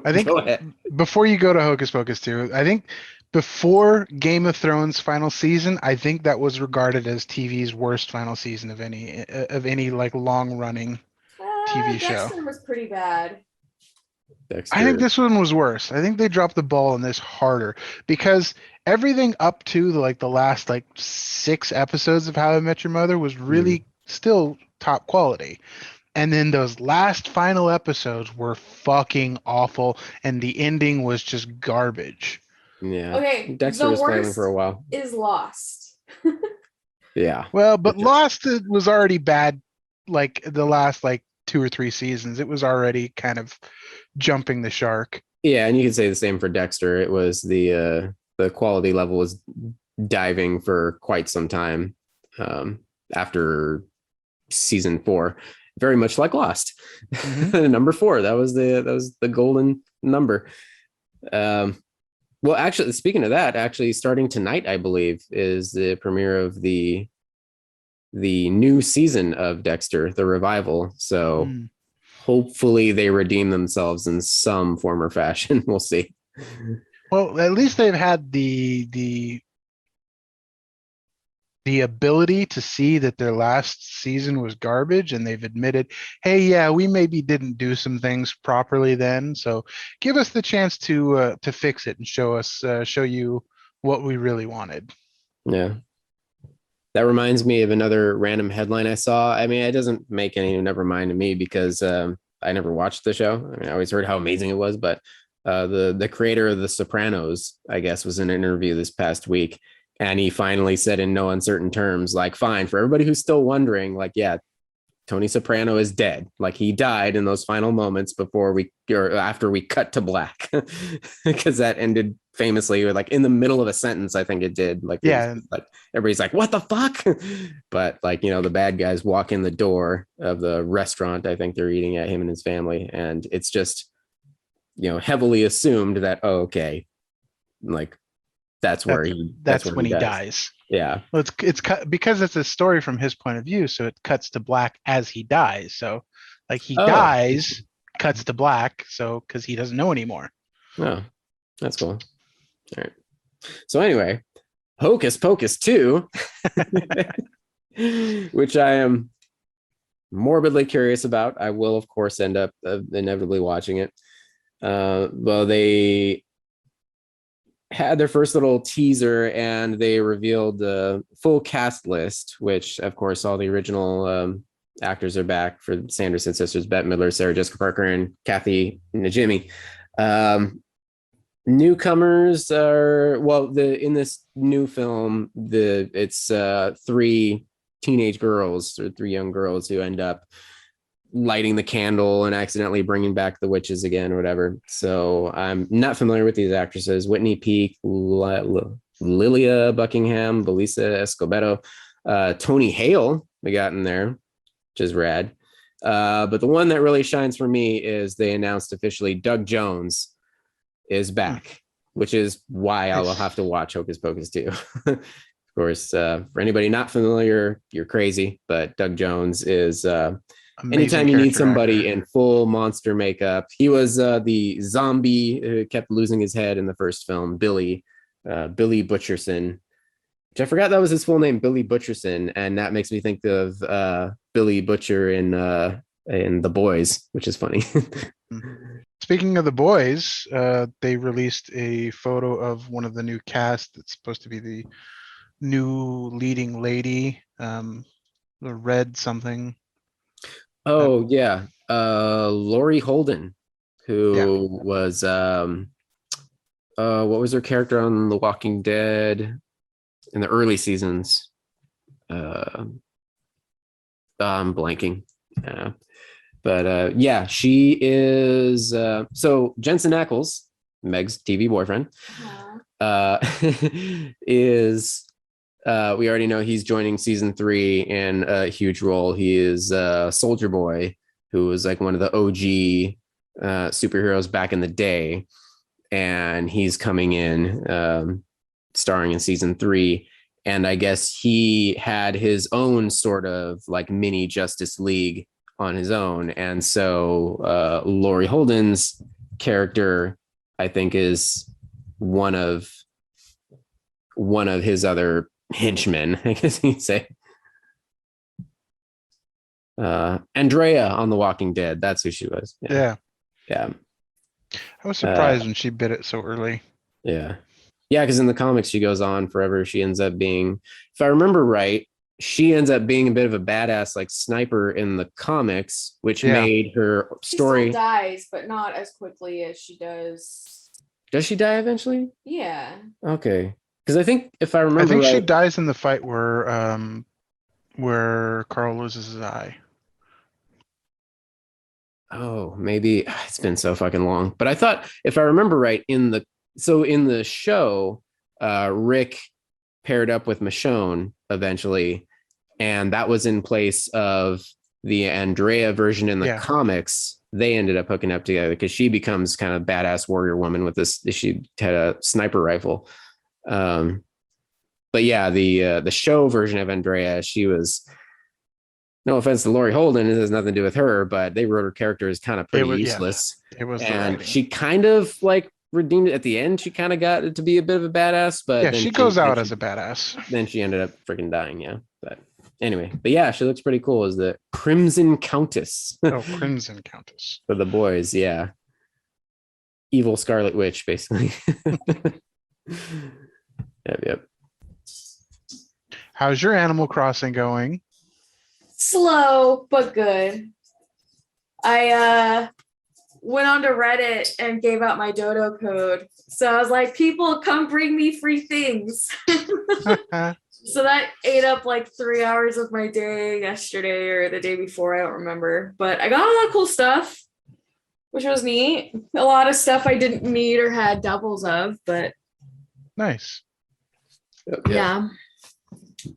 I think before you go to Hocus Pocus 2, I think before Game of Thrones final season, I think that was regarded as TV's worst final season of any like long running TV show. Dexter was pretty bad. I think this one was worse. I think they dropped the ball on this harder because everything up to the last 6 episodes of How I Met Your Mother was really still top quality. And then those last final episodes were fucking awful, and the ending was just garbage. Yeah. Okay. Dexter was failing for a while. Is Lost. Yeah. Well, but Lost was already bad. Like the last 2 or 3 seasons, it was already kind of jumping the shark. Yeah, and you can say the same for Dexter. It was the quality level was diving for quite some time after season 4. Very much like Lost. Number 4. That was the golden number. Well, actually, speaking of that, starting tonight, I believe, is the premiere of the new season of Dexter, the revival. So hopefully they redeem themselves in some form or fashion. We'll see. Well, at least they've had the ability to see that their last season was garbage, and they've admitted, hey, yeah, we maybe didn't do some things properly then, so give us the chance to fix it and show you what we really wanted. Yeah. That reminds me of another random headline I saw. I mean, it doesn't make any never mind to me because I never watched the show. I mean, I always heard how amazing it was, but the creator of The Sopranos, I guess, was in an interview this past week, and he finally said in no uncertain terms, like, fine, for everybody who's still wondering, like, yeah, Tony Soprano is dead. Like, he died in those final moments before we or after we cut to black, because that ended famously, like in the middle of a sentence. I think it did. Like, Yeah, like everybody's like, "What the fuck?" But like, the bad guys walk in the door of the restaurant. I think they're eating at, him and his family, and it's just heavily assumed that, oh, okay, like that's where that's where when he dies. dies. Yeah. Well, it's cut because it's a story from his point of view, so it cuts to black as he dies. So, like, he Oh. dies, cuts to black, so because he doesn't know anymore. Oh, that's cool. All right. So anyway, Hocus Pocus 2, which I am morbidly curious about. I will, of course, end up inevitably watching it. Well, they had their first little teaser and they revealed the full cast list, which, of course, all the original actors are back for Sanderson sisters, Bette Midler, Sarah Jessica Parker, and Kathy Najimy. Newcomers are, well, in this new film, it's three teenage girls, or three young girls, who end up lighting the candle and accidentally bringing back the witches again or whatever. So I'm not familiar with these actresses: Whitney Peak, Lilia Buckingham, Belisa Escobedo, Tony Hale we got in there, which is rad. But the one that really shines for me is they announced officially Doug Jones is back, which is why I will have to watch Hocus Pocus 2. Of course, for anybody not familiar, you're crazy, but Doug Jones is anytime you need somebody in full monster makeup. He was the zombie who kept losing his head in the first film, Billy Butcherson, which I forgot that was his full name, Billy Butcherson, and that makes me think of Billy Butcher in The Boys, which is funny. Speaking of The Boys, they released a photo of one of the new cast that's supposed to be the new leading lady, the Red something. Oh, yeah. Laurie Holden, who was what was her character on The Walking Dead in the early seasons? I'm blanking. But yeah, she is so Jensen Ackles, Meg's TV boyfriend, is we already know he's joining season 3 in a huge role. He is Soldier Boy, who was like one of the OG superheroes back in the day, and he's coming in starring in season 3. And I guess he had his own sort of like mini Justice League on his own, and so Laurie Holden's character, I think, is one of his other henchmen, I guess you'd say. Andrea on The Walking Dead, that's who she was. Yeah. I was surprised when she bit it so early. Yeah, because in the comics she goes on forever. She ends up being, if I remember right, she ends up being a bit of a badass, like sniper in the comics, which made her story. She still dies, but not as quickly as she does. Does she die eventually? Yeah. Okay, because I think if I remember, she dies in the fight where Carl loses his eye. Oh, maybe it's been so fucking long. But I thought, if I remember right, in the show, Rick paired up with Michonne eventually, and that was in place of the Andrea version in the comics. They ended up hooking up together because she becomes kind of badass warrior woman with this. She had a sniper rifle. But yeah, the show version of Andrea, she was no offense to Laurie Holden, it has nothing to do with her, but they wrote her character as kind of pretty useless. It was the And writing. she kind of like redeemed it at the end. She kind of got it to be a bit of a badass, but Yeah, then she goes out as a badass. then she ended up freaking dying. Yeah. But anyway, but yeah, she looks pretty cool as the Crimson Countess Oh, Crimson Countess. for the boys. Yeah. Evil Scarlet Witch, basically. Yep. How's your Animal Crossing going? Slow, but good. I went onto Reddit and gave out my dodo code. So I was like, people, come bring me free things. So that ate up like 3 hours of my day yesterday or the day before. I don't remember. But I got a lot of cool stuff, which was neat. A lot of stuff I didn't need or had doubles of, but Nice. yeah.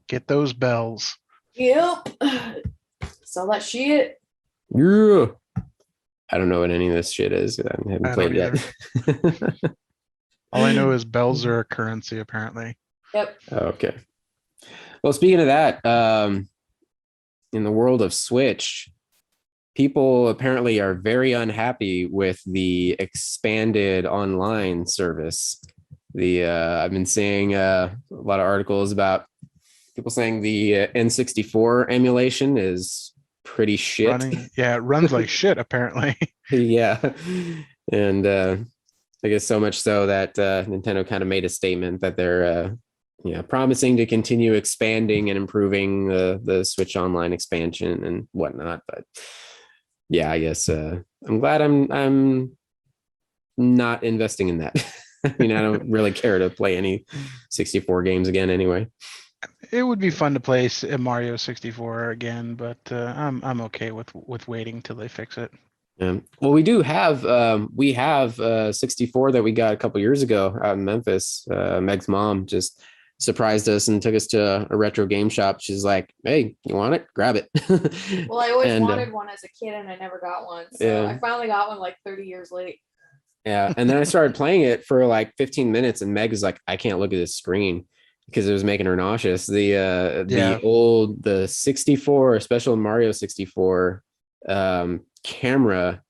Get those bells. Yep. Sell that shit. Yeah. I don't know what any of this shit is. I haven't I played don't yet. All I know is bells are a currency, apparently. Yep. Okay. Well, speaking of that, in the world of Switch, people apparently are very unhappy with the expanded online service. I've been seeing a lot of articles about people saying the N64 emulation is pretty shit. It runs like shit, apparently. Yeah. And I guess so much so that Nintendo kind of made a statement that they're promising to continue expanding and improving the Switch Online expansion and whatnot. But yeah, I guess I'm glad I'm not investing in that. I mean, I don't really care to play any 64 games again anyway. It would be fun to play Mario 64 again, but I'm okay with waiting till they fix it. Well, we have 64 that we got a couple years ago out in Memphis. Meg's mom just surprised us and took us to a retro game shop. She's like, "Hey, you want it? Grab it." Well, I always wanted one as a kid and I never got one. So I finally got one like 30 years late. Yeah. And then I started playing it for like 15 minutes and Meg is like, I can't look at this screen because it was making her nauseous. The 64 special Mario 64 camera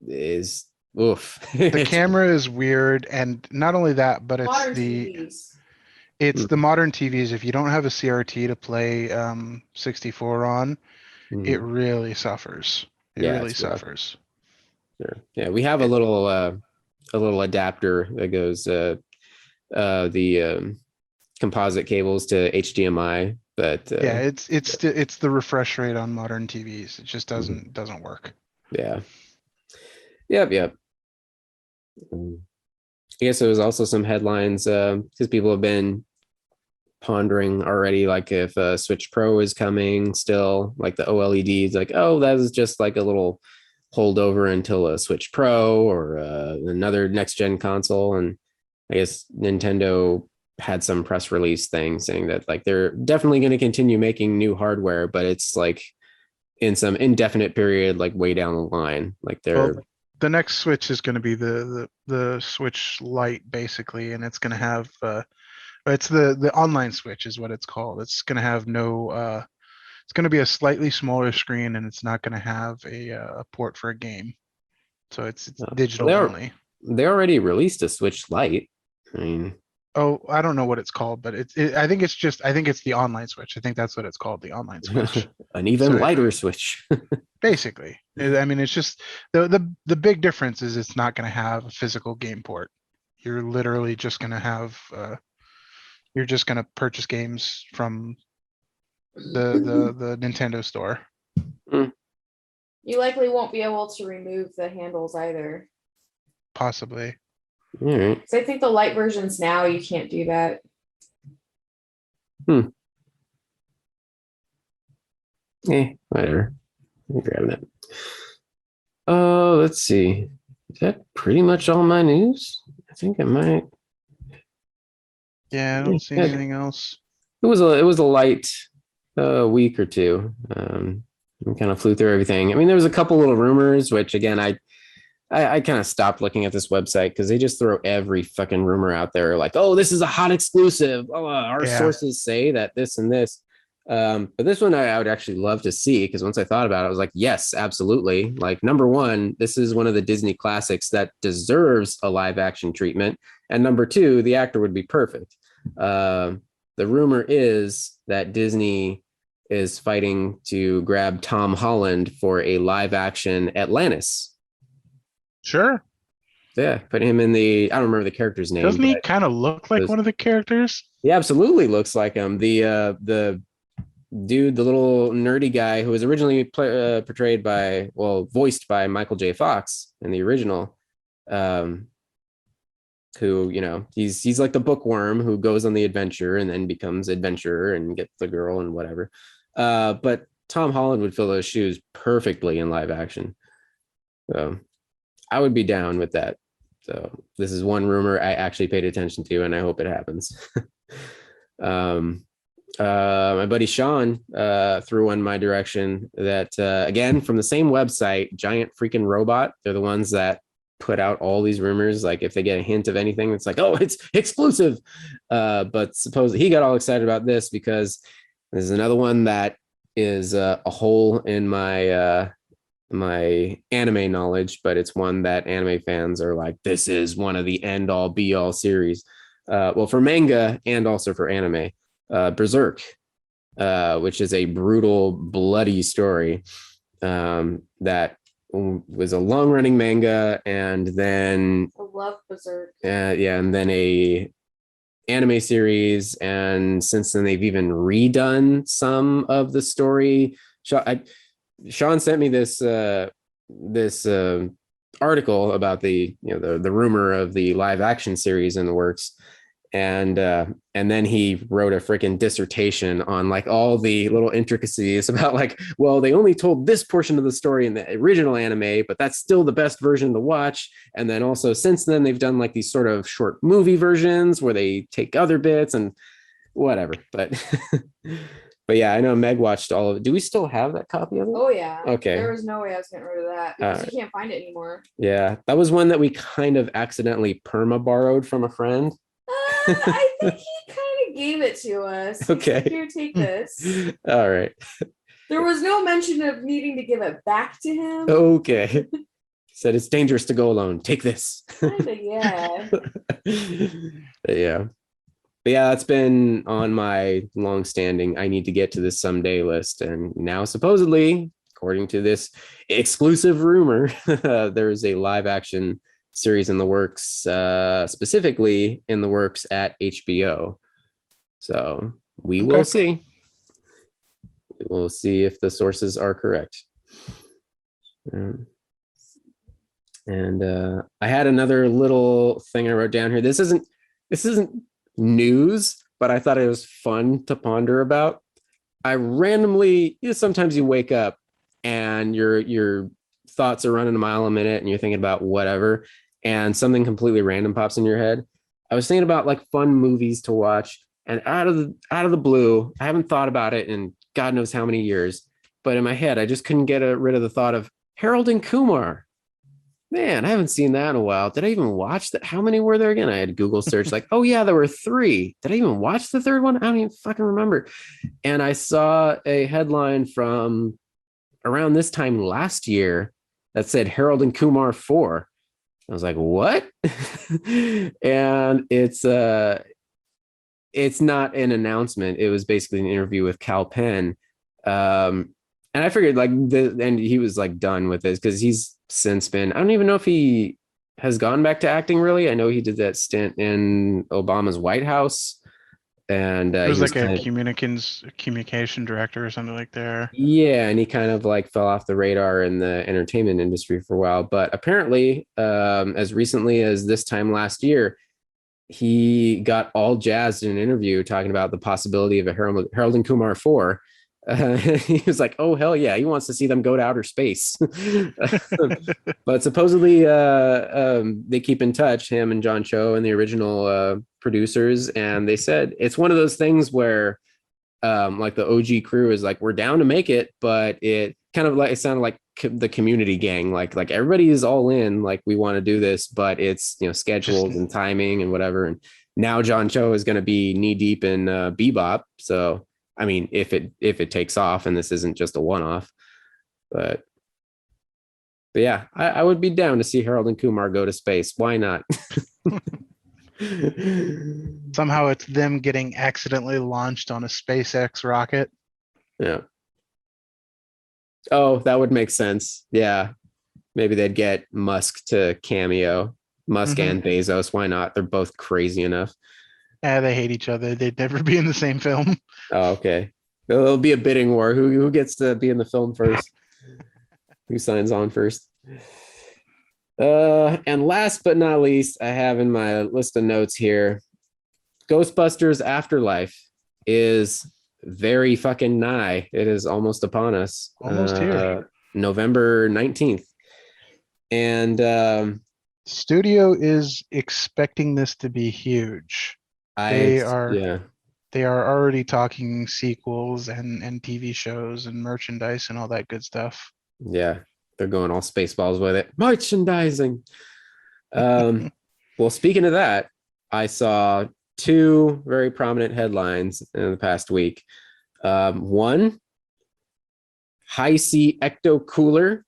is oof. The camera is weird, and not only that, but it's Modern the TVs. it's the modern TVs. If you don't have a CRT to play 64 on, it really suffers. It really suffers. Sure. Yeah, we have a little adapter that goes the composite cables to HDMI, but yeah, it's the refresh rate on modern TVs. It just doesn't work. Yeah. Yep. I guess there was also some headlines because people have been pondering already, like if Switch Pro is coming still, like the OLED is like, oh, that is just like a little holdover until a Switch Pro or another next gen console. And I guess Nintendo had some press release thing saying that like they're definitely going to continue making new hardware, but it's like in some indefinite period, like way down the line. Like they're the next Switch is going to be the Switch Lite, basically, and it's going to have it's the online Switch is what it's called. It's going to have no it's going to be a slightly smaller screen, and it's not going to have a port for a game. So it's digital only. They already released a Switch Lite. I mean, I don't know what it's called, but I think it's the online Switch. I think that's what it's called, the online Switch. An even lighter Switch. Basically, I mean, it's just the big difference is it's not going to have a physical game port. You're literally just going to have you're just going to purchase games from the Nintendo store. You likely won't be able to remove the handles either. Possibly. All right. So I think the light versions now you can't do that. Whatever. I'm grabbing it. Oh, let's see. Is that pretty much all my news? I think I might. Yeah, I don't see anything else. It was a light week or two. We kind of flew through everything. I mean, there was a couple little rumors, which again, I kind of stopped looking at this website because they just throw every fucking rumor out there. Like, oh, this is a hot exclusive. Oh, our sources say that this and this. But this one I would actually love to see, because once I thought about it, I was like, yes, absolutely. Like, number one, this is one of the Disney classics that deserves a live action treatment. And number two, the actor would be perfect. The rumor is that Disney is fighting to grab Tom Holland for a live action Atlantis. Sure. Yeah, put him in the, I don't remember the character's name. Doesn't he kind of look like one of the characters? He absolutely looks like him. The dude, the little nerdy guy who was originally portrayed by, well, voiced by Michael J. Fox in the original, who, you know, he's like the bookworm who goes on the adventure and then becomes adventurer and gets the girl and whatever. But Tom Holland would fill those shoes perfectly in live action. So I would be down with that. So this is one rumor I actually paid attention to, and I hope it happens. My buddy Sean threw one my direction that, again, from the same website, Giant Freaking Robot. They're the ones that put out all these rumors. Like, if they get a hint of anything, it's like, oh, it's exclusive. But supposedly he got all excited about this because there's another one that is a hole in my my anime knowledge, but it's one that anime fans are like, this is one of the end all be all series. Well, for manga and also for anime, Berserk, which is a brutal, bloody story that was a long running manga, and then I love Berserk. yeah, and then a anime series, and since then they've even redone some of the story. Sean sent me this article about the rumor of the live action series in the works, and then he wrote a freaking dissertation on like all the little intricacies about like, well, they only told this portion of the story in the original anime, but that's still the best version to watch. And then also since then they've done like these sort of short movie versions where they take other bits and whatever. But but yeah, I know Meg watched all of it. Do we still have that copy of it? Oh yeah. Okay. There was no way I was getting rid of that because you can't find it anymore. Yeah, that was one that we kind of accidentally perma borrowed from a friend. I think he kind of gave it to us. Okay. Said, here, take this. All right. There was no mention of needing to give it back to him. Okay. Said it's dangerous to go alone. Take this. Kinda, yeah. Yeah. But yeah, that's been on my long-standing I need to get to this someday list. And now supposedly, according to this exclusive rumor, there is a live action series in the works, specifically in the works at HBO. So we will see. We will see if the sources are correct. And I had another little thing I wrote down here. This isn't news, but I thought it was fun to ponder about. I randomly, sometimes you wake up and your thoughts are running a mile a minute and you're thinking about whatever, and something completely random pops in your head. I was thinking about like fun movies to watch, and out of the blue, I haven't thought about it in God knows how many years, but in my head, I just couldn't get rid of the thought of Harold and Kumar. Man, I haven't seen that in a while. Did I even watch that? How many were there again? I had Google search like, oh yeah, there were 3. Did I even watch the third one? I don't even fucking remember. And I saw a headline from around this time last year that said Harold and Kumar 4. I was like, what? And it's not an announcement. It was basically an interview with Cal Penn. And I figured like and he was like done with this because he's since been, I don't even know if he has gone back to acting really. I know he did that stint in Obama's White House, and it was like a communication director or something like that. Yeah, and he kind of like fell off the radar in the entertainment industry for a while. But apparently, as recently as this time last year, he got all jazzed in an interview talking about the possibility of a Harold and Kumar 4. He was like, oh hell yeah, he wants to see them go to outer space. But supposedly they keep in touch, him and John Cho and the original producers, and they said it's one of those things where like the OG crew is like, we're down to make it, but it kind of like, it sounded like the Community gang, like everybody is all in, like we want to do this, but it's, you know, scheduled and timing and whatever. And now John Cho is going to be knee deep in Bebop, so I mean, if it takes off and this isn't just a one-off, but yeah, I would be down to see Harold and Kumar go to space. Why not? Somehow it's them getting accidentally launched on a SpaceX rocket. Yeah. Oh, that would make sense. Yeah. Maybe they'd get Musk to cameo. Musk and Bezos. Why not? They're both crazy enough. Yeah, they hate each other. They'd never be in the same film. Oh, okay. There'll be a bidding war. Who gets to be in the film first? Who signs on first? And last but not least, I have in my list of notes here, Ghostbusters Afterlife is very fucking nigh. It is almost upon us. Almost here. November 19th. And Studio is expecting this to be huge. They are already talking sequels and TV shows and merchandise and all that good stuff. Yeah, they're going all Spaceballs with it. Merchandising. Well, speaking of that, I saw two very prominent headlines in the past week. One, high C ecto cooler.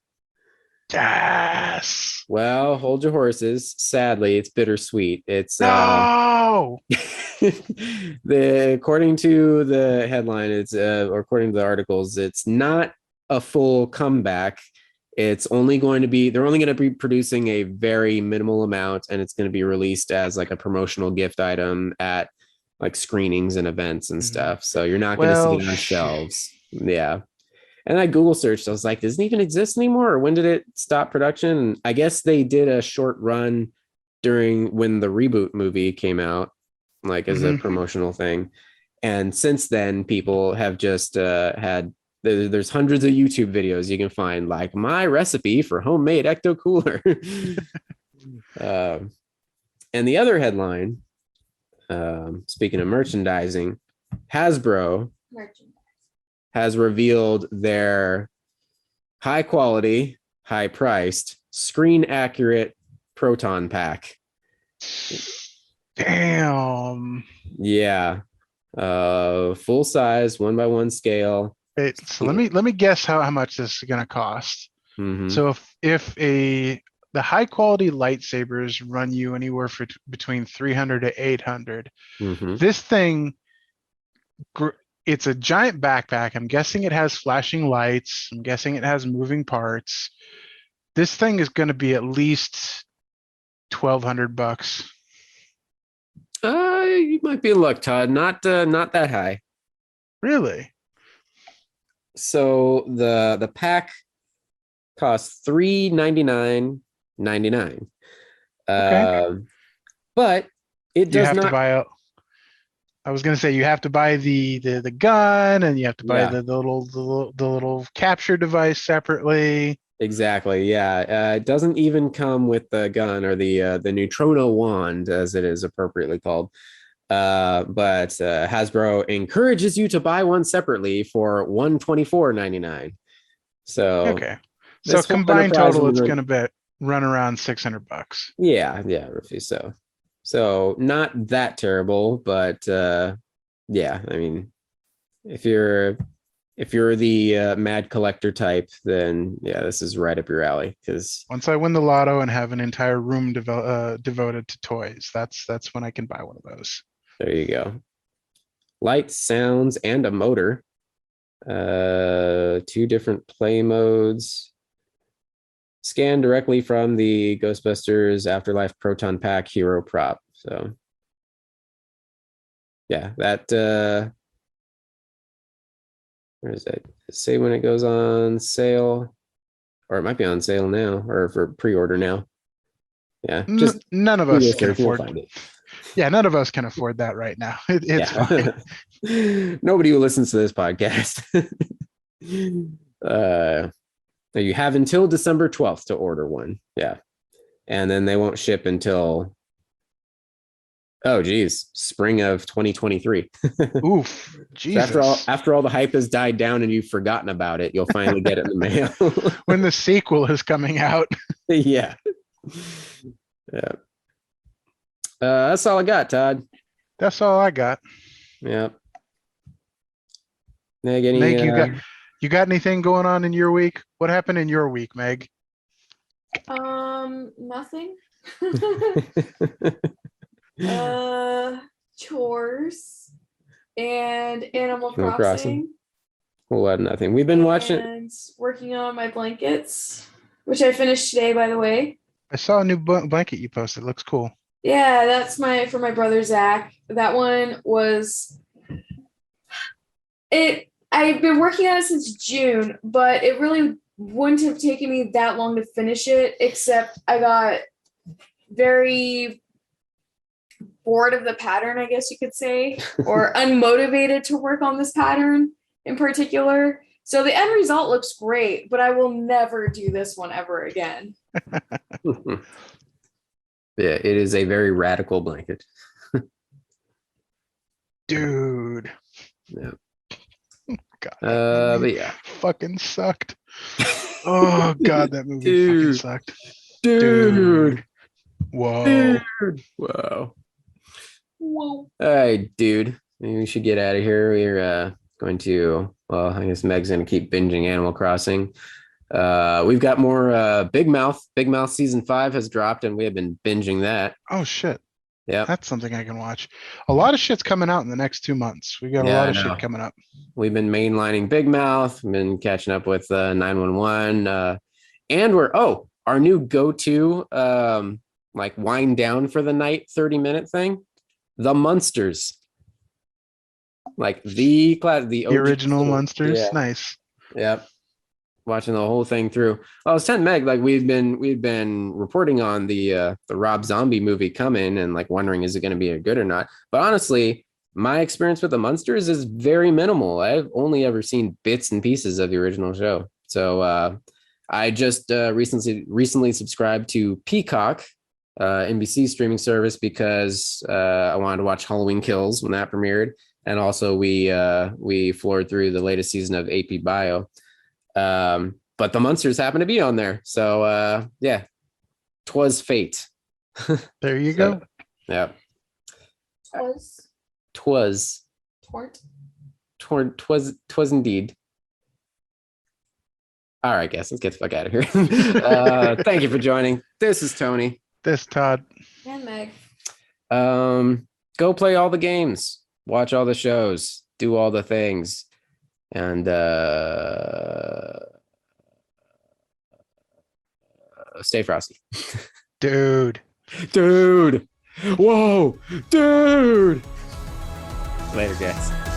Yes. Well, hold your horses. Sadly, it's bittersweet. It's no. According to the headline, or according to the articles, it's not a full comeback. It's only going to be, they're only going to be producing a very minimal amount, and it's going to be released as like a promotional gift item at like screenings and events and stuff. So you're not going to see it on shelves. Yeah. And I Google searched, I was like, doesn't it even exist anymore? Or when did it stop production? And I guess they did a short run during when the reboot movie came out, like as a promotional thing. And since then, people have just there's hundreds of YouTube videos you can find, like my recipe for homemade ecto cooler. And the other headline, speaking of merchandising, Hasbro has revealed their high quality, high priced, screen accurate proton pack. Damn. Yeah. Full size, 1x1 scale. Wait, so let me guess how much this is gonna cost. So if the high quality lightsabers run you anywhere for between 300 to 800, this thing, it's a giant backpack. I'm guessing it has flashing lights. I'm guessing it has moving parts. This thing is going to be at least $1,200. You might be in luck, Todd. Not that high. Really? So the pack costs $399.99. Okay. But it does not. I was going to say you have to buy the gun, and you have to buy the little capture device separately. Exactly. Yeah. It doesn't even come with the gun or the neutrino wand, as it is appropriately called. But Hasbro encourages you to buy one separately for $124.99. So okay. So combined total, it's going to run around $600. Yeah. Roughly so. So not that terrible, but yeah, I mean, if you're the mad collector type, then yeah, this is right up your alley. Because once I win the lotto and have an entire room devoted to toys, that's when I can buy one of those. There you go. Lights, sounds, and a motor. 2 different play modes. Scanned directly from the Ghostbusters Afterlife Proton Pack Hero prop. So yeah, that where is it? Say when it goes on sale, or it might be on sale now, or for pre-order now. Yeah, just none of us can afford it. Yeah, none of us can afford that right now. It's fine. Nobody who listens to this podcast. You have until December 12th to order one. Yeah. And then they won't ship until, spring of 2023. Oof. Jesus. So after all the hype has died down and you've forgotten about it, you'll finally get it in the mail. When the sequel is coming out. Yeah. That's all I got, Todd. That's all I got. Yeah. Meg, any, Meg, you got anything going on in your week? What happened in your week, Meg? Nothing. Chores and Animal Animal Crossing. Crossing. Whole lot of nothing. We've been watching. And working on my blankets, which I finished today, by the way. I saw a new blanket you posted. It looks cool. Yeah, that's for my brother Zach. That one was it. I've been working on it since June, but it really wouldn't have taken me that long to finish it, except I got very bored of the pattern, I guess you could say, or unmotivated to work on this pattern in particular. So the end result looks great, but I will never do this one ever again. Yeah, it is a very radical blanket. Dude. Yeah. God, that But movie yeah. fucking sucked. Oh God, that movie Dude. fucking sucked. Dude. Whoa. Dude. Wow. Whoa. All right, dude. Maybe we should get out of here. We're going to, well, I guess Meg's going to keep binging Animal Crossing. We've got more Big Mouth. Big Mouth season 5 has dropped, and we have been binging that. Oh shit. Yeah, That's something I can watch. A lot of shit's coming out in the next 2 months. We got a Yeah, lot I of know. shit coming up. we've been mainlining Big Mouth. We've been catching up with 911. And our new go-to like wind down for the night 30-minute thing, The Munsters. Like the The OG original little- Monsters. Yeah. Nice. Yep. Watching the whole thing through. I was telling Meg, like we've been reporting on the Rob Zombie movie coming and like wondering is it going to be a good or not. But honestly, my experience with the Munsters is very minimal. I've only ever seen bits and pieces of the original show. So I just recently subscribed to Peacock, NBC streaming service, because I wanted to watch Halloween Kills when that premiered, and also we floored through the latest season of AP Bio. But the Munsters happen to be on there. So yeah, 'twas fate. There you So, go. yeah. Was 'Twas indeed. All right, guys, let's get the fuck out of here. Thank you for joining. This is Tony. This Todd. and Meg. Go play all the games, watch all the shows, do all the things, and stay frosty. Dude. Whoa, dude. Later, guys.